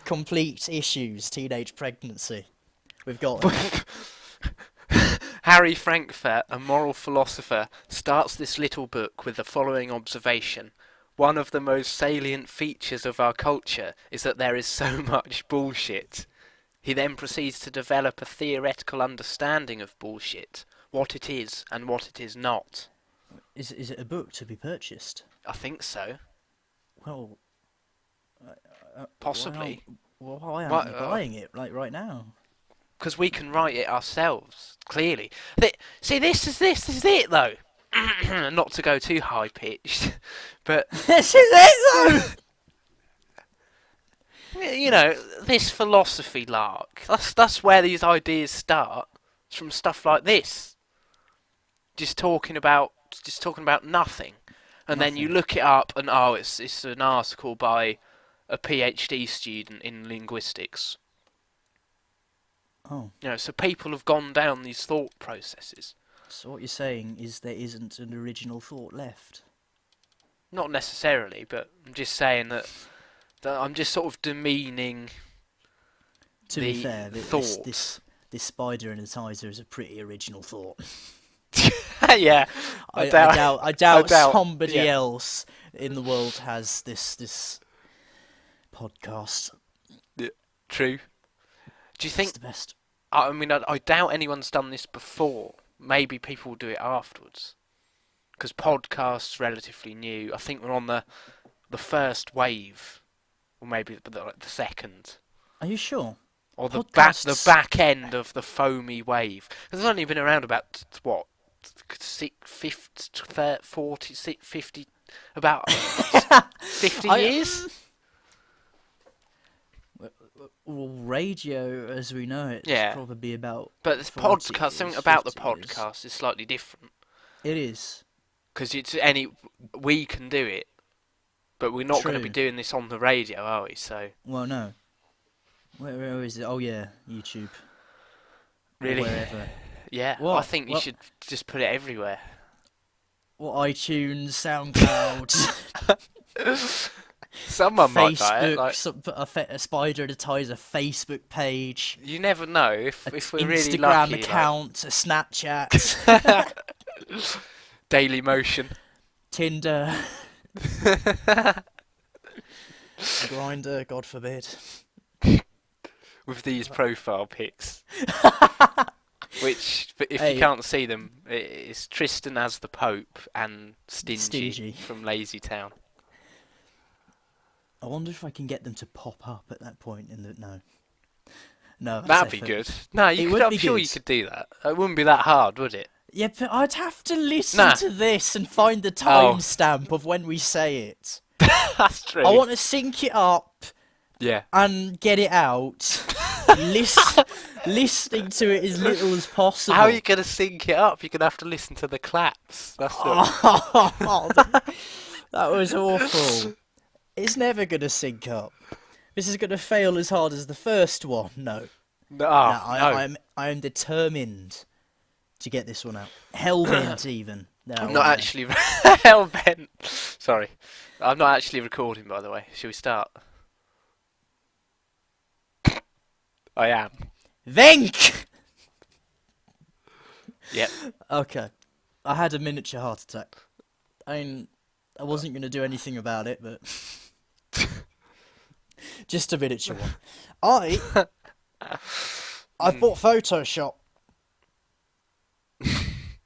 [SPEAKER 1] Complete issues. Teenage pregnancy. We've got.
[SPEAKER 2] Harry Frankfurt, a moral philosopher, starts this little book with the following observation. One of the most salient features of our culture is that there is so much bullshit. He then proceeds to develop a theoretical understanding of bullshit, what it is and what it is not.
[SPEAKER 1] Is it a book to be purchased?
[SPEAKER 2] I think so.
[SPEAKER 1] Well,
[SPEAKER 2] Possibly.
[SPEAKER 1] why aren't you buying it like right now?
[SPEAKER 2] Because we can write it ourselves, clearly. See, this is it, though. Not to go too high-pitched, but...
[SPEAKER 1] This is it, though!
[SPEAKER 2] You know, this philosophy lark. That's where these ideas start. It's from stuff like this. Just talking about nothing. And then you look it up and it's an article by a PhD student in linguistics.
[SPEAKER 1] Oh.
[SPEAKER 2] You know, so people have gone down these thought processes.
[SPEAKER 1] So what you're saying is there isn't an original thought left?
[SPEAKER 2] Not necessarily, but I'm just saying that I'm just sort of demeaning
[SPEAKER 1] To
[SPEAKER 2] the
[SPEAKER 1] be fair,
[SPEAKER 2] thought.
[SPEAKER 1] this spider in a Tizer is a pretty original thought.
[SPEAKER 2] Yeah,
[SPEAKER 1] I doubt somebody
[SPEAKER 2] yeah.
[SPEAKER 1] else in the world has this podcast.
[SPEAKER 2] True. Do you
[SPEAKER 1] It's
[SPEAKER 2] think...
[SPEAKER 1] the best.
[SPEAKER 2] I mean, I doubt anyone's done this before. Maybe people will do it afterwards. Because podcasts relatively new. I think we're on the first wave or maybe the second.
[SPEAKER 1] Are you sure?
[SPEAKER 2] Or the
[SPEAKER 1] Podcasts-
[SPEAKER 2] back end of the foamy wave. It's only been around about, what, 50, about 50 years?
[SPEAKER 1] Well, radio, as we know it,
[SPEAKER 2] Yeah.
[SPEAKER 1] is probably about.
[SPEAKER 2] But this
[SPEAKER 1] 40
[SPEAKER 2] podcast, something
[SPEAKER 1] years,
[SPEAKER 2] about the
[SPEAKER 1] 50 years.
[SPEAKER 2] podcast is slightly different.
[SPEAKER 1] It is.
[SPEAKER 2] Because we can do it, but we're not going to be
[SPEAKER 1] True.
[SPEAKER 2] doing this on the radio, are we? So
[SPEAKER 1] Well, no. Where is it? Oh yeah, YouTube. Or
[SPEAKER 2] really,
[SPEAKER 1] wherever.
[SPEAKER 2] yeah, I
[SPEAKER 1] What?
[SPEAKER 2] think you
[SPEAKER 1] What?
[SPEAKER 2] should just put it everywhere.
[SPEAKER 1] What, iTunes, SoundCloud,
[SPEAKER 2] Someone might buy it.
[SPEAKER 1] Facebook, a spider to Tizer Facebook page,
[SPEAKER 2] You never know if we're really
[SPEAKER 1] Instagram
[SPEAKER 2] lucky.
[SPEAKER 1] account, a Snapchat,
[SPEAKER 2] Daily Motion.
[SPEAKER 1] Tinder, Grinder, God forbid.
[SPEAKER 2] With these profile pics. Which, if
[SPEAKER 1] Hey.
[SPEAKER 2] you can't see them, it's Tristan as the Pope and Stingy.
[SPEAKER 1] Stingy.
[SPEAKER 2] From Lazy Town.
[SPEAKER 1] I wonder if I can get them to pop up at that point in the no. that's
[SPEAKER 2] That'd be
[SPEAKER 1] effort.
[SPEAKER 2] good. No,
[SPEAKER 1] would
[SPEAKER 2] I'm
[SPEAKER 1] be
[SPEAKER 2] sure
[SPEAKER 1] good.
[SPEAKER 2] you could do that. It wouldn't be that hard, would it?
[SPEAKER 1] Yeah, but I'd have to listen
[SPEAKER 2] Nah.
[SPEAKER 1] to this and find the
[SPEAKER 2] Oh.
[SPEAKER 1] timestamp of when we say it.
[SPEAKER 2] That's true.
[SPEAKER 1] I want to sync it up
[SPEAKER 2] Yeah.
[SPEAKER 1] and get it out. Listening to it as little as possible.
[SPEAKER 2] How are you going to sync it up? You're going to have to listen to the claps. That's what...
[SPEAKER 1] Oh, that was awful. It's never going to sync up. This is going to fail as hard as the first one. No.
[SPEAKER 2] No,
[SPEAKER 1] I am determined to get this one out. Hellbent even. No,
[SPEAKER 2] I'm not actually hell-bent. Sorry. I'm not actually recording, by the way. Shall we start? I am.
[SPEAKER 1] Venk!
[SPEAKER 2] Yep.
[SPEAKER 1] Okay. I had a miniature heart attack. I wasn't going to do anything about it, but... Just a miniature one. I bought Photoshop.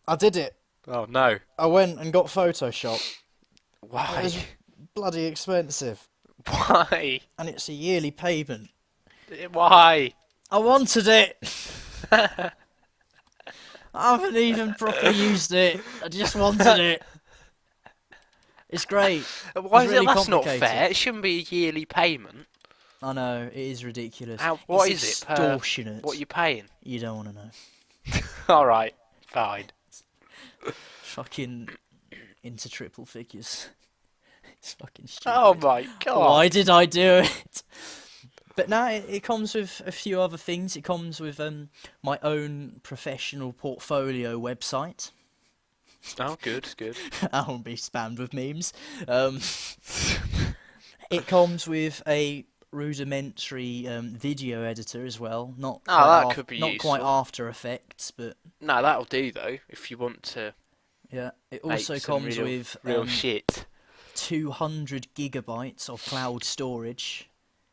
[SPEAKER 1] I did it.
[SPEAKER 2] Oh, no.
[SPEAKER 1] I went and got Photoshop. It
[SPEAKER 2] Why?
[SPEAKER 1] was bloody expensive.
[SPEAKER 2] Why?
[SPEAKER 1] And it's a yearly payment.
[SPEAKER 2] Why?
[SPEAKER 1] I wanted it! I haven't even properly used it. I just wanted it. It's great.
[SPEAKER 2] Why
[SPEAKER 1] It's
[SPEAKER 2] is
[SPEAKER 1] really
[SPEAKER 2] it? That's not
[SPEAKER 1] complicated.
[SPEAKER 2] fair. It shouldn't be a yearly payment.
[SPEAKER 1] I know, it is ridiculous.
[SPEAKER 2] What
[SPEAKER 1] It's
[SPEAKER 2] is it?
[SPEAKER 1] extortionate.
[SPEAKER 2] What are you paying?
[SPEAKER 1] You don't want to know.
[SPEAKER 2] Alright, fine.
[SPEAKER 1] Fucking into triple figures. It's fucking stupid.
[SPEAKER 2] Oh my god.
[SPEAKER 1] Why did I do it? But no, it comes with a few other things. It comes with my own professional portfolio website.
[SPEAKER 2] Oh, good, good.
[SPEAKER 1] I won't be spammed with memes. It comes with a rudimentary video editor as well. Not
[SPEAKER 2] Oh,
[SPEAKER 1] quite
[SPEAKER 2] that could be
[SPEAKER 1] not quite
[SPEAKER 2] useful.
[SPEAKER 1] After Effects, but
[SPEAKER 2] No, that'll do though, if you want to
[SPEAKER 1] yeah. It
[SPEAKER 2] make
[SPEAKER 1] also
[SPEAKER 2] some
[SPEAKER 1] comes
[SPEAKER 2] real,
[SPEAKER 1] with
[SPEAKER 2] real shit.
[SPEAKER 1] 200 gigabytes of cloud storage,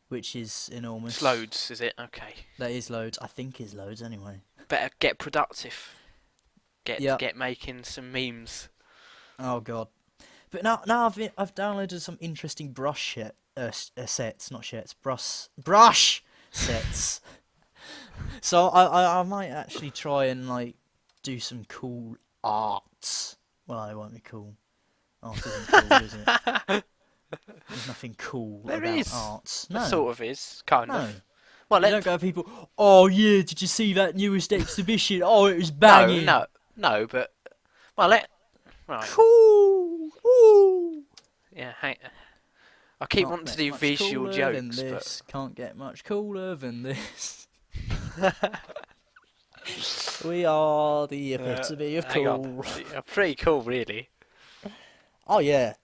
[SPEAKER 1] which is enormous.
[SPEAKER 2] It's loads, is it? Okay.
[SPEAKER 1] That is loads. I think is loads anyway.
[SPEAKER 2] Better get productive.
[SPEAKER 1] Yep.
[SPEAKER 2] Get making some memes.
[SPEAKER 1] Oh god. But now I've downloaded some interesting brush sets, not shits, brush sets. So I might actually try and like do some cool art. Well, it won't be cool. Art isn't cool, is it? There's nothing cool
[SPEAKER 2] There
[SPEAKER 1] about
[SPEAKER 2] is.
[SPEAKER 1] art.
[SPEAKER 2] It
[SPEAKER 1] No.
[SPEAKER 2] sort of is, kind
[SPEAKER 1] No.
[SPEAKER 2] of. Well,
[SPEAKER 1] You don't go people, oh yeah, did you see that newest exhibition? Oh, it was banging.
[SPEAKER 2] no, but right.
[SPEAKER 1] Cool. Ooh.
[SPEAKER 2] Yeah, I keep
[SPEAKER 1] Can't
[SPEAKER 2] wanting to
[SPEAKER 1] get
[SPEAKER 2] do
[SPEAKER 1] much
[SPEAKER 2] visual
[SPEAKER 1] cooler than
[SPEAKER 2] jokes,
[SPEAKER 1] this. Can't get much cooler than this. We are the epitome of
[SPEAKER 2] hang
[SPEAKER 1] cool.
[SPEAKER 2] on. Yeah, pretty cool, really.
[SPEAKER 1] Oh yeah,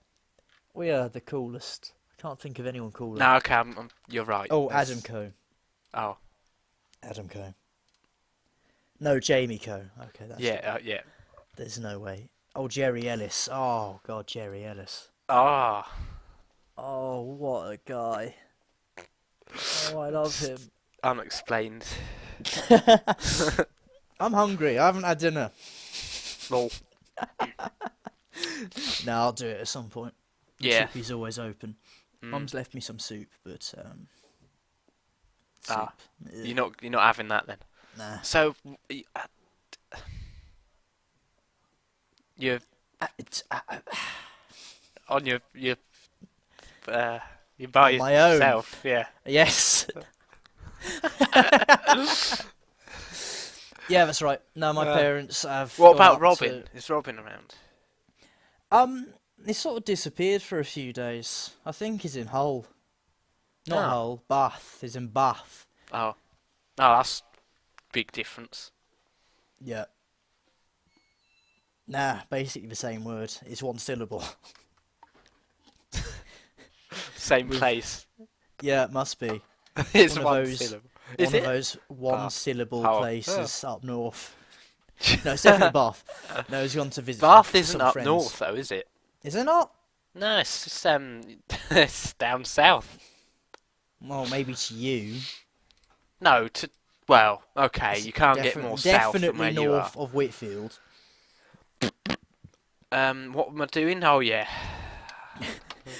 [SPEAKER 1] we are the coolest. I can't think of anyone cooler.
[SPEAKER 2] No, okay, you're right.
[SPEAKER 1] Oh,
[SPEAKER 2] That's-
[SPEAKER 1] Adam Co.
[SPEAKER 2] Oh,
[SPEAKER 1] Adam Co. No, Jamie Co. Okay, that's
[SPEAKER 2] yeah,
[SPEAKER 1] it.
[SPEAKER 2] yeah.
[SPEAKER 1] There's no way. Oh, Jerry Ellis. Oh God, Jerry Ellis.
[SPEAKER 2] Ah,
[SPEAKER 1] Oh, what a guy. Oh, I love him.
[SPEAKER 2] unexplained.
[SPEAKER 1] I'm hungry. I haven't had dinner.
[SPEAKER 2] Lol.
[SPEAKER 1] No, I'll do it at some point. The
[SPEAKER 2] Yeah.
[SPEAKER 1] chippy's always open. Mum's left me some soup, but soup.
[SPEAKER 2] Ah,
[SPEAKER 1] Ugh.
[SPEAKER 2] you're not having that then.
[SPEAKER 1] Nah.
[SPEAKER 2] So you're on your you're by
[SPEAKER 1] On my own.
[SPEAKER 2] yourself, yeah.
[SPEAKER 1] Yes. Yeah, that's right. No, my parents have.
[SPEAKER 2] What
[SPEAKER 1] gone
[SPEAKER 2] about
[SPEAKER 1] up
[SPEAKER 2] Robin? Is Robin around?
[SPEAKER 1] He sort of disappeared for a few days. I think he's in Hull. Not
[SPEAKER 2] Oh.
[SPEAKER 1] Hull, Bath. He's in Bath.
[SPEAKER 2] Oh, that's big difference.
[SPEAKER 1] Yeah. Nah, basically the same word. It's one syllable.
[SPEAKER 2] Same place.
[SPEAKER 1] Yeah, it must be.
[SPEAKER 2] It's
[SPEAKER 1] one of
[SPEAKER 2] one
[SPEAKER 1] those-
[SPEAKER 2] syllable.
[SPEAKER 1] One
[SPEAKER 2] Is
[SPEAKER 1] of
[SPEAKER 2] it?
[SPEAKER 1] those one-syllable
[SPEAKER 2] Oh.
[SPEAKER 1] places up north. No, it's definitely Bath. No, he's gone to visit
[SPEAKER 2] Bath
[SPEAKER 1] some
[SPEAKER 2] isn't up
[SPEAKER 1] friends.
[SPEAKER 2] north though, is it?
[SPEAKER 1] Is it not?
[SPEAKER 2] No, it's just, it's down south.
[SPEAKER 1] Well, maybe to you.
[SPEAKER 2] No, well, okay, you can't get more south from where
[SPEAKER 1] Definitely
[SPEAKER 2] you are.
[SPEAKER 1] north of Whitfield.
[SPEAKER 2] What am I doing? Oh yeah.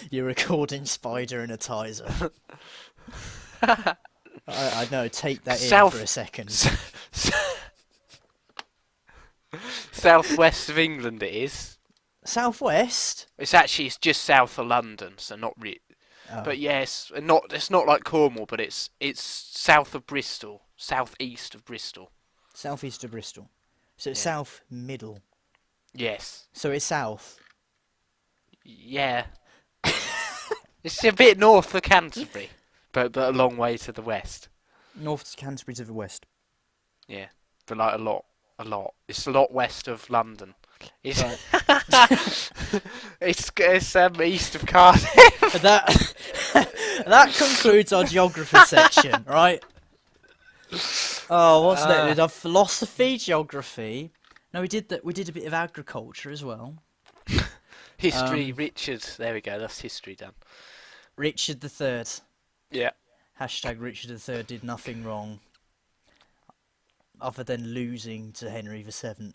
[SPEAKER 1] You're recording Spider in a Tizer. I know, take that
[SPEAKER 2] South-
[SPEAKER 1] in for a second.
[SPEAKER 2] Southwest of England it is.
[SPEAKER 1] Southwest?
[SPEAKER 2] It's just south of London, so not really.
[SPEAKER 1] Oh.
[SPEAKER 2] But yes, it's not like Cornwall, but it's south of Bristol, southeast of Bristol.
[SPEAKER 1] Southeast of Bristol. So it's
[SPEAKER 2] Yeah.
[SPEAKER 1] south middle.
[SPEAKER 2] Yes.
[SPEAKER 1] So it's south.
[SPEAKER 2] Yeah. It's a bit north of Canterbury, but a long way to the west.
[SPEAKER 1] North to Canterbury to the west.
[SPEAKER 2] Yeah, but like a lot. It's a lot west of London. It's
[SPEAKER 1] Right.
[SPEAKER 2] it's east of Cardiff.
[SPEAKER 1] That concludes our geography section, right? Oh, what's next? We did our philosophy, geography. No, we did that. We did a bit of agriculture as well.
[SPEAKER 2] History, Richard. There we go. That's history done.
[SPEAKER 1] Richard III.
[SPEAKER 2] Yeah.
[SPEAKER 1] Hashtag Richard III did nothing wrong, other than losing to Henry VII.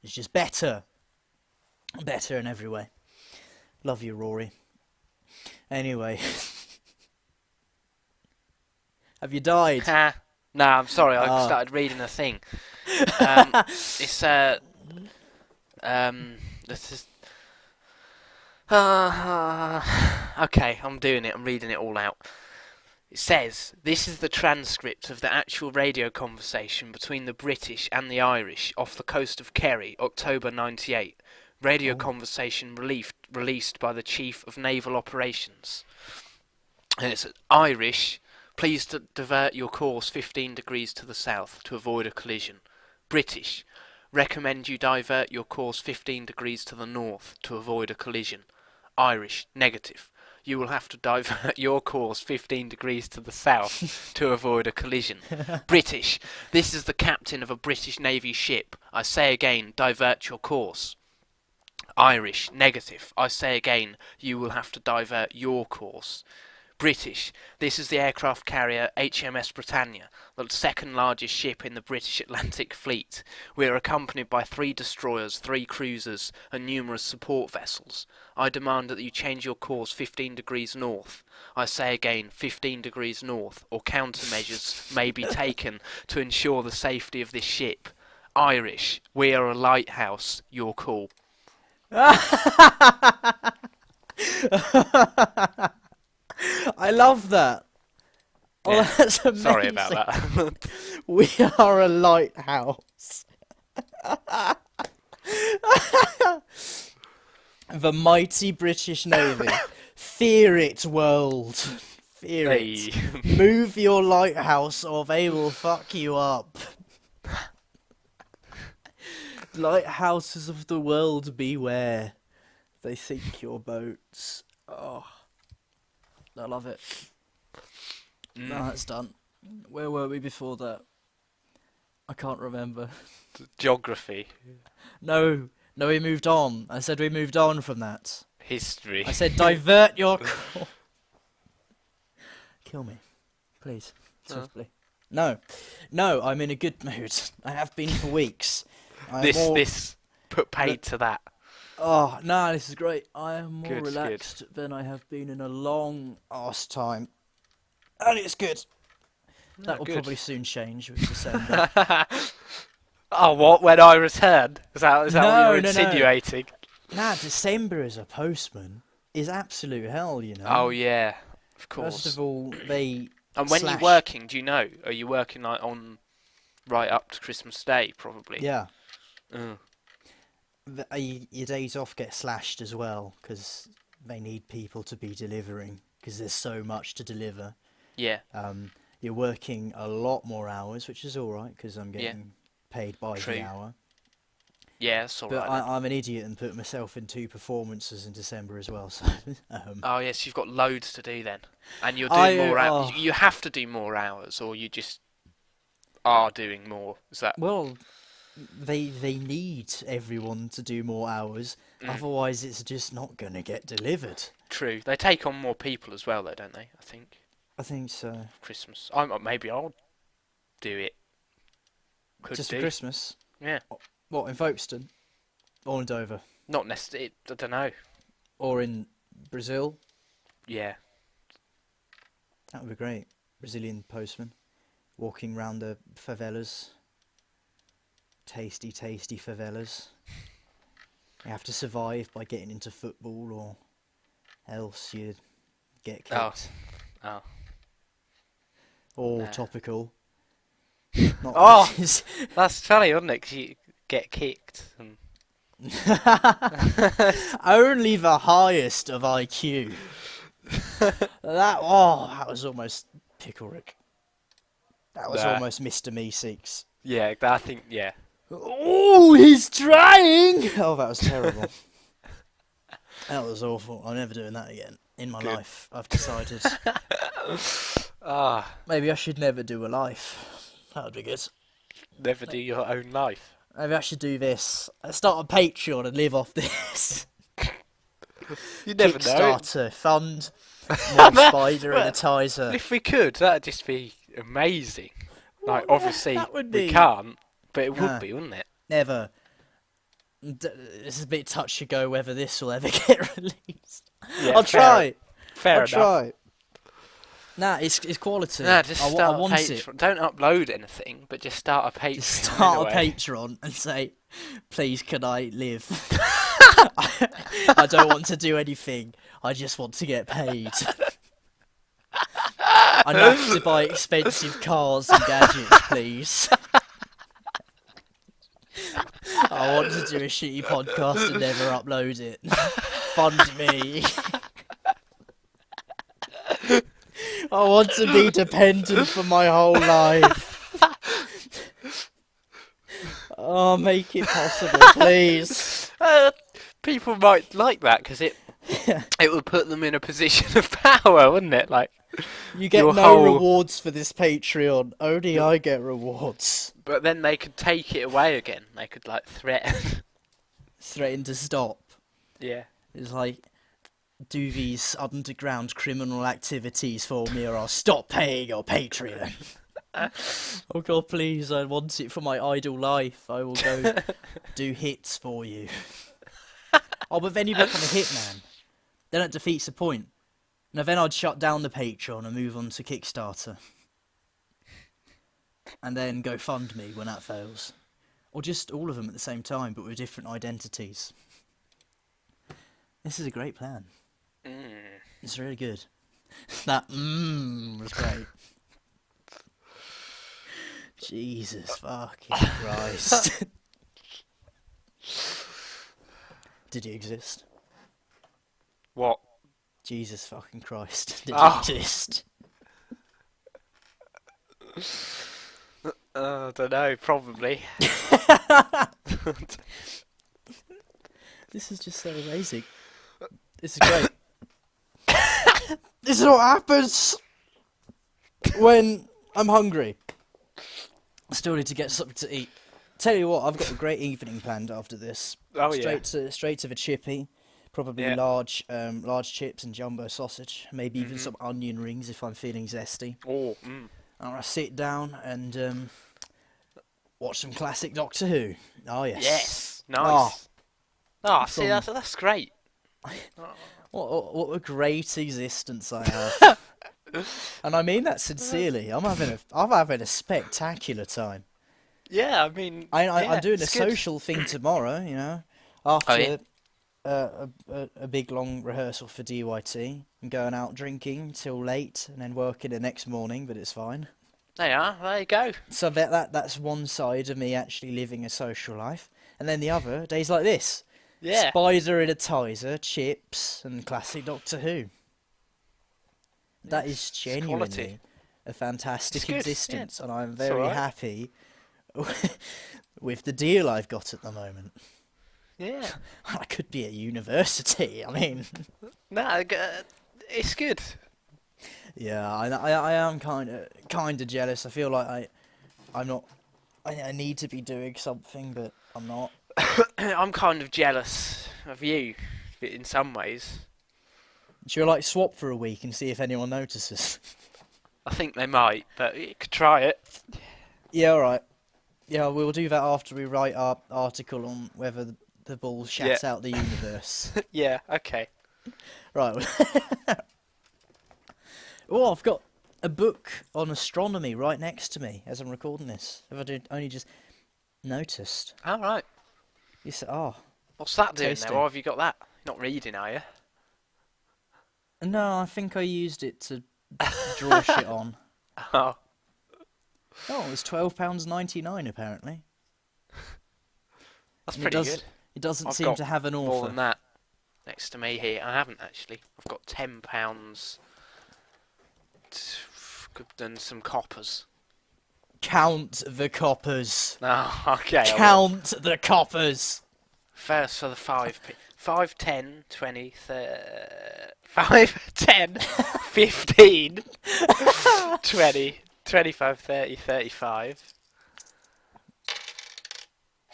[SPEAKER 1] It's just better in every way. Love you, Rory. Anyway, have you died?
[SPEAKER 2] No, I'm sorry. I
[SPEAKER 1] Oh.
[SPEAKER 2] started reading a thing. It's this is. Okay, I'm doing it. I'm reading it all out. It says, this is the transcript of the actual radio conversation between the British and the Irish off the coast of Kerry, October 98. Radio conversation released by the Chief of Naval Operations. And it's Irish, please divert your course 15 degrees to the south to avoid a collision. British, recommend you divert your course 15 degrees to the north to avoid a collision. Irish, negative. You will have to divert your course 15 degrees to the south to avoid a collision. British, this is the captain of a British Navy ship. I say again, divert your course. Irish, negative. I say again, you will have to divert your course. British, this is the aircraft carrier HMS Britannia, the second largest ship in the British Atlantic Fleet. We are accompanied by 3 destroyers, 3 cruisers, and numerous support vessels. I demand that you change your course 15 degrees north. I say again, 15 degrees north, or countermeasures may be taken to ensure the safety of this ship. Irish, we are a lighthouse, your call.
[SPEAKER 1] I love that. Oh,
[SPEAKER 2] Yeah.
[SPEAKER 1] that's amazing.
[SPEAKER 2] Sorry about that.
[SPEAKER 1] We are a lighthouse. The mighty British Navy. Fear it, world. Fear it.
[SPEAKER 2] Hey.
[SPEAKER 1] Move your lighthouse or they will fuck you up. Lighthouses of the world, beware. They sink your boats. Oh, I love it. No, that's done. Where were we before that? I can't remember.
[SPEAKER 2] Geography.
[SPEAKER 1] No, we moved on. I said we moved on from that.
[SPEAKER 2] History.
[SPEAKER 1] I said divert your call. Kill me, please, swiftly. No, I'm in a good mood. I have been for weeks.
[SPEAKER 2] This put paid to that.
[SPEAKER 1] Oh, no, this is great. I am more
[SPEAKER 2] Good,
[SPEAKER 1] relaxed than I have been in a long ass time. And it's good. That will
[SPEAKER 2] good.
[SPEAKER 1] probably soon change with December.
[SPEAKER 2] Oh, what? When I return? Is that what
[SPEAKER 1] No,
[SPEAKER 2] you're
[SPEAKER 1] no, no.
[SPEAKER 2] insinuating?
[SPEAKER 1] Nah, December as a postman is absolute hell, you know.
[SPEAKER 2] Oh, yeah. Of course.
[SPEAKER 1] First of all, they
[SPEAKER 2] And when you're working, do you know? Are you working like on right up to Christmas Day, probably?
[SPEAKER 1] Yeah.
[SPEAKER 2] Mm.
[SPEAKER 1] Your days off get slashed as well, because they need people to be delivering, because there's so much to deliver.
[SPEAKER 2] Yeah.
[SPEAKER 1] You're working a lot more hours, which is alright, because I'm getting paid by the hour.
[SPEAKER 2] Yeah, that's alright.
[SPEAKER 1] But I'm an idiot and put myself in 2 performances in December as well. So,
[SPEAKER 2] Oh yes, you've got loads to do then, and you're doing more hours. You have to do more hours, or you just are doing more. Is that?
[SPEAKER 1] Well, they need everyone to do more hours. Otherwise, it's just not going to get delivered.
[SPEAKER 2] True. They take on more people as well, though, don't they?
[SPEAKER 1] I think so.
[SPEAKER 2] Christmas. Maybe I'll do it.
[SPEAKER 1] Just for Christmas?
[SPEAKER 2] Yeah.
[SPEAKER 1] What, in Folkestone? Or in Dover?
[SPEAKER 2] Not necessarily. I don't know.
[SPEAKER 1] Or in Brazil?
[SPEAKER 2] Yeah.
[SPEAKER 1] That would be great. Brazilian postman. Walking round the favelas. Tasty, tasty favelas. You have to survive by getting into football, or else you get kicked.
[SPEAKER 2] Oh.
[SPEAKER 1] Or topical.
[SPEAKER 2] Not that's funny, isn't it? 'Cause you get kicked. And...
[SPEAKER 1] Only the highest of IQ. that was almost Pickle Rick. That was almost Mr. Meeseeks.
[SPEAKER 2] Yeah, I think, yeah.
[SPEAKER 1] Oh, he's trying! Oh, that was terrible. That was awful. I'm never doing that again in my life. I've decided. Maybe I should never do a life. That would be good. Never
[SPEAKER 2] do your own life.
[SPEAKER 1] Maybe I should do this. Start a Patreon and live off this.
[SPEAKER 2] You never know.
[SPEAKER 1] Kickstarter, fund, one spider and a Tizer.
[SPEAKER 2] If we could, that'd just be amazing. Like, obviously, we can't, but it would be, wouldn't it?
[SPEAKER 1] Never. It's a bit touch and go whether this will ever get released.
[SPEAKER 2] Yeah,
[SPEAKER 1] I'll try.
[SPEAKER 2] Fair enough.
[SPEAKER 1] Try. Nah, it's quality.
[SPEAKER 2] Nah, just start
[SPEAKER 1] I want
[SPEAKER 2] Patreon.
[SPEAKER 1] it.
[SPEAKER 2] Don't upload anything, but just start a Patreon.
[SPEAKER 1] Just start a Patreon and say, please, can I live? I don't want to do anything. I just want to get paid. Enough to buy expensive cars and gadgets, please. I want to do a shitty podcast and never upload it. Fund me. I want to be dependent for my whole life. Oh, make it possible, please.
[SPEAKER 2] People might like that because it would put them in a position of power, wouldn't it? Like,
[SPEAKER 1] you get no rewards for this Patreon. Only I get rewards.
[SPEAKER 2] But then they could take it away again. They could like
[SPEAKER 1] threaten to stop.
[SPEAKER 2] Yeah.
[SPEAKER 1] It's like, do these underground criminal activities for me or I'll stop paying your Patreon. Oh God, please, I want it for my idle life. I will go do hits for you. Oh, but then you become a hitman. Then it defeats the point. Now then I'd shut down the Patreon and move on to Kickstarter. And then go fund me when that fails. Or just all of them at the same time, but with different identities. This is a great plan. It's really good. That was great. Jesus fucking Christ. Did he exist?
[SPEAKER 2] What?
[SPEAKER 1] Jesus fucking Christ. Did he exist?
[SPEAKER 2] I don't know, probably.
[SPEAKER 1] This is just so amazing. This is great. This is what happens when I'm hungry. I still need to get something to eat. Tell you what, I've got a great evening planned after this. Straight to the chippy. Probably large chips and jumbo sausage. Maybe even some onion rings if I'm feeling zesty. And I'll sit down and watch some classic Doctor Who. Oh, yes.
[SPEAKER 2] Yes, nice. Oh, see, that's great.
[SPEAKER 1] What a great existence I have. And I mean that sincerely. I'm having a spectacular time.
[SPEAKER 2] Yeah, I mean,
[SPEAKER 1] I'm doing a
[SPEAKER 2] it's good.
[SPEAKER 1] social thing tomorrow, you know,
[SPEAKER 2] Oh,
[SPEAKER 1] after
[SPEAKER 2] yeah?
[SPEAKER 1] a big long rehearsal for DYT. I'm going out drinking till late and then working the next morning, but it's fine.
[SPEAKER 2] There you go.
[SPEAKER 1] So that's one side of me actually living a social life, and then the other days like this.
[SPEAKER 2] Yeah.
[SPEAKER 1] Spider in a Tizer, chips, and classic Doctor Who. That is genuinely a fantastic existence, and I'm very happy with the deal I've got at the moment.
[SPEAKER 2] Yeah.
[SPEAKER 1] I could be at university. I mean,
[SPEAKER 2] No, it's good.
[SPEAKER 1] yeah, I am kind of jealous. I feel like I'm not. I need to be doing something, but I'm not.
[SPEAKER 2] I'm kind of jealous of you, in some ways.
[SPEAKER 1] Should I swap for a week and see if anyone notices?
[SPEAKER 2] I think they might, but you could try it.
[SPEAKER 1] Yeah, all right. Yeah, we'll do that after we write our article on whether the ball shats out the universe.
[SPEAKER 2] Yeah, okay.
[SPEAKER 1] Right. Oh, I've got a book on astronomy right next to me as I'm recording this. Have I only just noticed?
[SPEAKER 2] All right.
[SPEAKER 1] You said, oh.
[SPEAKER 2] What's that doing
[SPEAKER 1] Tasty.
[SPEAKER 2] there? Why have you got that? You're not reading, are you?
[SPEAKER 1] No, I think I used it to draw shit on.
[SPEAKER 2] Oh.
[SPEAKER 1] Oh, it was £12.99 apparently.
[SPEAKER 2] That's
[SPEAKER 1] And
[SPEAKER 2] pretty good.
[SPEAKER 1] It doesn't
[SPEAKER 2] I've
[SPEAKER 1] seem
[SPEAKER 2] got
[SPEAKER 1] to have an
[SPEAKER 2] more
[SPEAKER 1] author.
[SPEAKER 2] than that next to me here. I haven't actually. I've got £10 and some coppers.
[SPEAKER 1] Count the coppers.
[SPEAKER 2] Oh, okay.
[SPEAKER 1] Count the coppers.
[SPEAKER 2] First for the 5p. 5, 10, 20, 30, 5, 10, 15, 20, 25, 30, 35.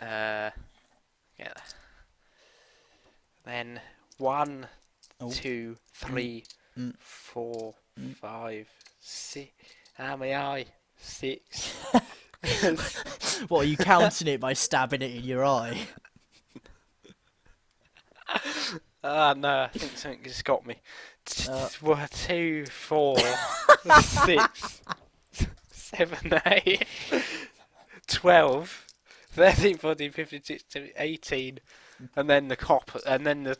[SPEAKER 2] Yeah. Then 1,
[SPEAKER 1] Oh.
[SPEAKER 2] 2, 3, 4, 5, 6. How many I? 6.
[SPEAKER 1] What, are you counting it by stabbing it in your eye?
[SPEAKER 2] No, I think something just got me. 2, 4, 6, 7, 8, 12, 13, 14, 15, 16, 18, and then the copper, and then the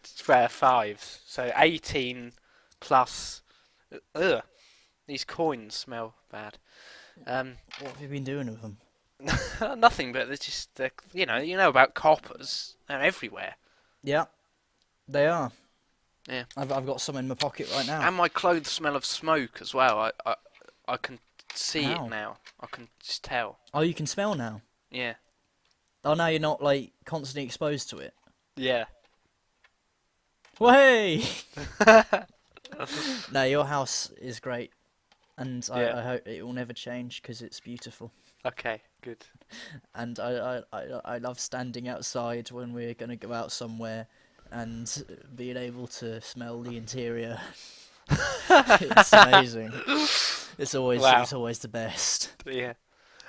[SPEAKER 2] fives. So 18 plus. Ugh, these coins smell bad.
[SPEAKER 1] What have you been doing with them?
[SPEAKER 2] Nothing, but they're just, you know about coppers. They're everywhere.
[SPEAKER 1] Yeah, they are.
[SPEAKER 2] Yeah.
[SPEAKER 1] I've got some in my pocket right now.
[SPEAKER 2] And my clothes smell of smoke as well. I can see
[SPEAKER 1] Ow.
[SPEAKER 2] it now. I can just tell.
[SPEAKER 1] Oh, you can smell now?
[SPEAKER 2] Yeah.
[SPEAKER 1] Oh, now you're not, like, constantly exposed to it?
[SPEAKER 2] Yeah.
[SPEAKER 1] Well, hey! No, your house is great. And I hope it will never change, because it's beautiful.
[SPEAKER 2] Okay, good.
[SPEAKER 1] And I love standing outside when we're going to go out somewhere and being able to smell the interior. It's amazing. It's always the best.
[SPEAKER 2] Yeah.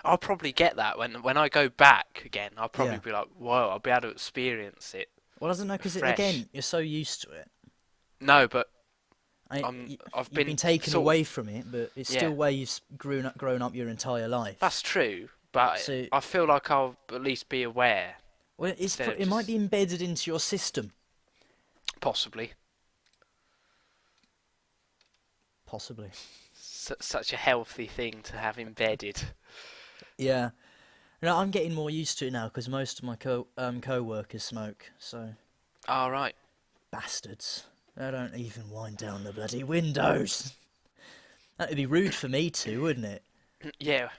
[SPEAKER 2] I'll probably get that when I go back again. I'll probably be like, whoa, I'll be able to experience it.
[SPEAKER 1] Well, I don't know, because again, you're so used to it.
[SPEAKER 2] No, but
[SPEAKER 1] you've been taken away from it, but it's still where you've grown up your entire life.
[SPEAKER 2] That's true, but so, I feel like I'll at least be aware.
[SPEAKER 1] Well, it might be embedded into your system.
[SPEAKER 2] Possibly.
[SPEAKER 1] Possibly.
[SPEAKER 2] Such a healthy thing to have embedded.
[SPEAKER 1] Yeah. No, I'm getting more used to it now because most of my co-workers smoke, so...
[SPEAKER 2] All right.
[SPEAKER 1] Bastards. They don't even wind down the bloody windows. That'd be rude for me too, wouldn't it?
[SPEAKER 2] Yeah.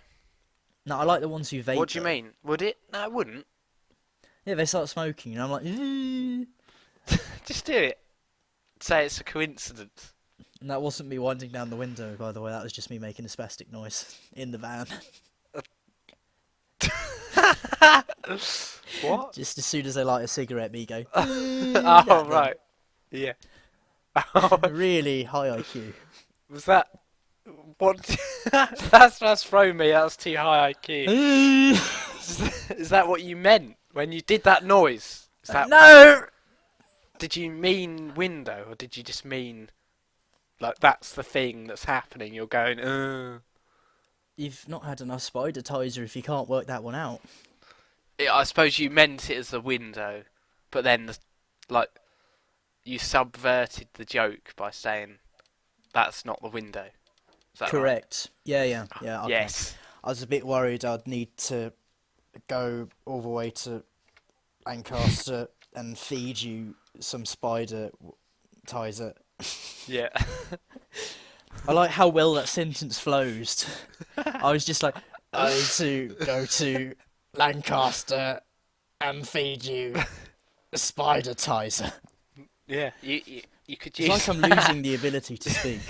[SPEAKER 1] No, I like the ones who vape.
[SPEAKER 2] What do you mean? Would it? No, it wouldn't.
[SPEAKER 1] Yeah, they start smoking and I'm like...
[SPEAKER 2] Just do it. Say it's a coincidence.
[SPEAKER 1] And that wasn't me winding down the window, by the way. That was just me making a spastic noise in the van.
[SPEAKER 2] What?
[SPEAKER 1] Just as soon as I light a cigarette, me go...
[SPEAKER 2] Oh, right. Yeah.
[SPEAKER 1] Really high IQ.
[SPEAKER 2] Was that... What? That's thrown me. That's too high IQ. Is that what you meant when you did that noise? Is that...
[SPEAKER 1] No!
[SPEAKER 2] Did you mean window, or did you just mean like that's the thing that's happening? You're going,
[SPEAKER 1] You've not had enough spider Tizer if you can't work that one out.
[SPEAKER 2] I suppose you meant it as the window, but then like you subverted the joke by saying that's not the window. Is that
[SPEAKER 1] Correct.
[SPEAKER 2] Right?
[SPEAKER 1] Yeah. Okay.
[SPEAKER 2] Yes.
[SPEAKER 1] I was a bit worried I'd need to go all the way to Lancaster and feed you some spider Tizer.
[SPEAKER 2] Yeah.
[SPEAKER 1] I like how well that sentence flows. I was just like, I need to go to Lancaster and feed you a spider Tizer.
[SPEAKER 2] Yeah. You could
[SPEAKER 1] It's
[SPEAKER 2] use.
[SPEAKER 1] like I'm losing the ability to speak.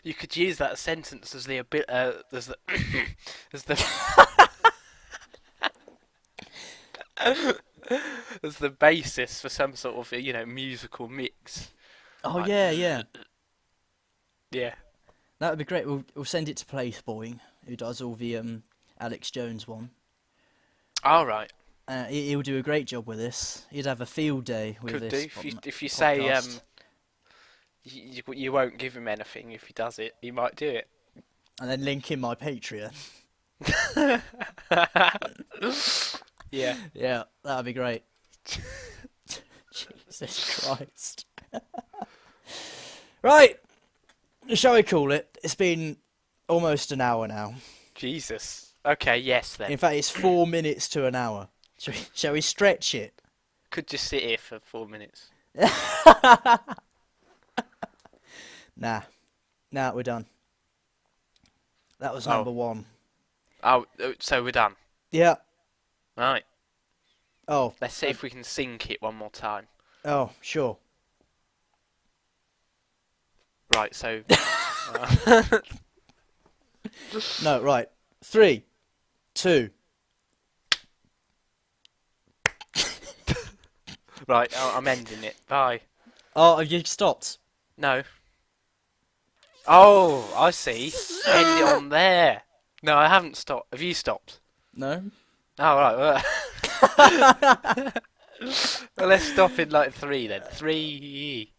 [SPEAKER 2] You could use that sentence as the as the as the as the basis for some sort of musical mix.
[SPEAKER 1] Oh
[SPEAKER 2] Like,
[SPEAKER 1] yeah.
[SPEAKER 2] Yeah.
[SPEAKER 1] That would be great. We'll send it to Placeboy, who does all the Alex Jones one.
[SPEAKER 2] All right.
[SPEAKER 1] He'll do a great job with this. He'd have a field day with
[SPEAKER 2] Could
[SPEAKER 1] this.
[SPEAKER 2] do if you say
[SPEAKER 1] podcast.
[SPEAKER 2] you won't give him anything if he does it. He might do it.
[SPEAKER 1] And then link in my Patreon.
[SPEAKER 2] Yeah.
[SPEAKER 1] Yeah, that'd be great. Jesus Christ. Right. Shall we call it? It's been almost an hour now.
[SPEAKER 2] Jesus. Okay. Yes. Then
[SPEAKER 1] In fact, it's 4 minutes to an hour. Shall we stretch it?
[SPEAKER 2] could just sit here for 4 minutes.
[SPEAKER 1] Nah, we're done. That was number one.
[SPEAKER 2] Oh, so we're done.
[SPEAKER 1] Yeah.
[SPEAKER 2] Right.
[SPEAKER 1] Oh.
[SPEAKER 2] Let's see if we can sync it one more time.
[SPEAKER 1] Oh, sure.
[SPEAKER 2] Right. So.
[SPEAKER 1] No, right. 3, 2.
[SPEAKER 2] Right. I'm ending it. Bye.
[SPEAKER 1] Oh, have you stopped?
[SPEAKER 2] No. Oh, I see. End it on there. No, I haven't stopped. Have you stopped?
[SPEAKER 1] No.
[SPEAKER 2] Oh, right. Well, let's stop in like 3 then. 3.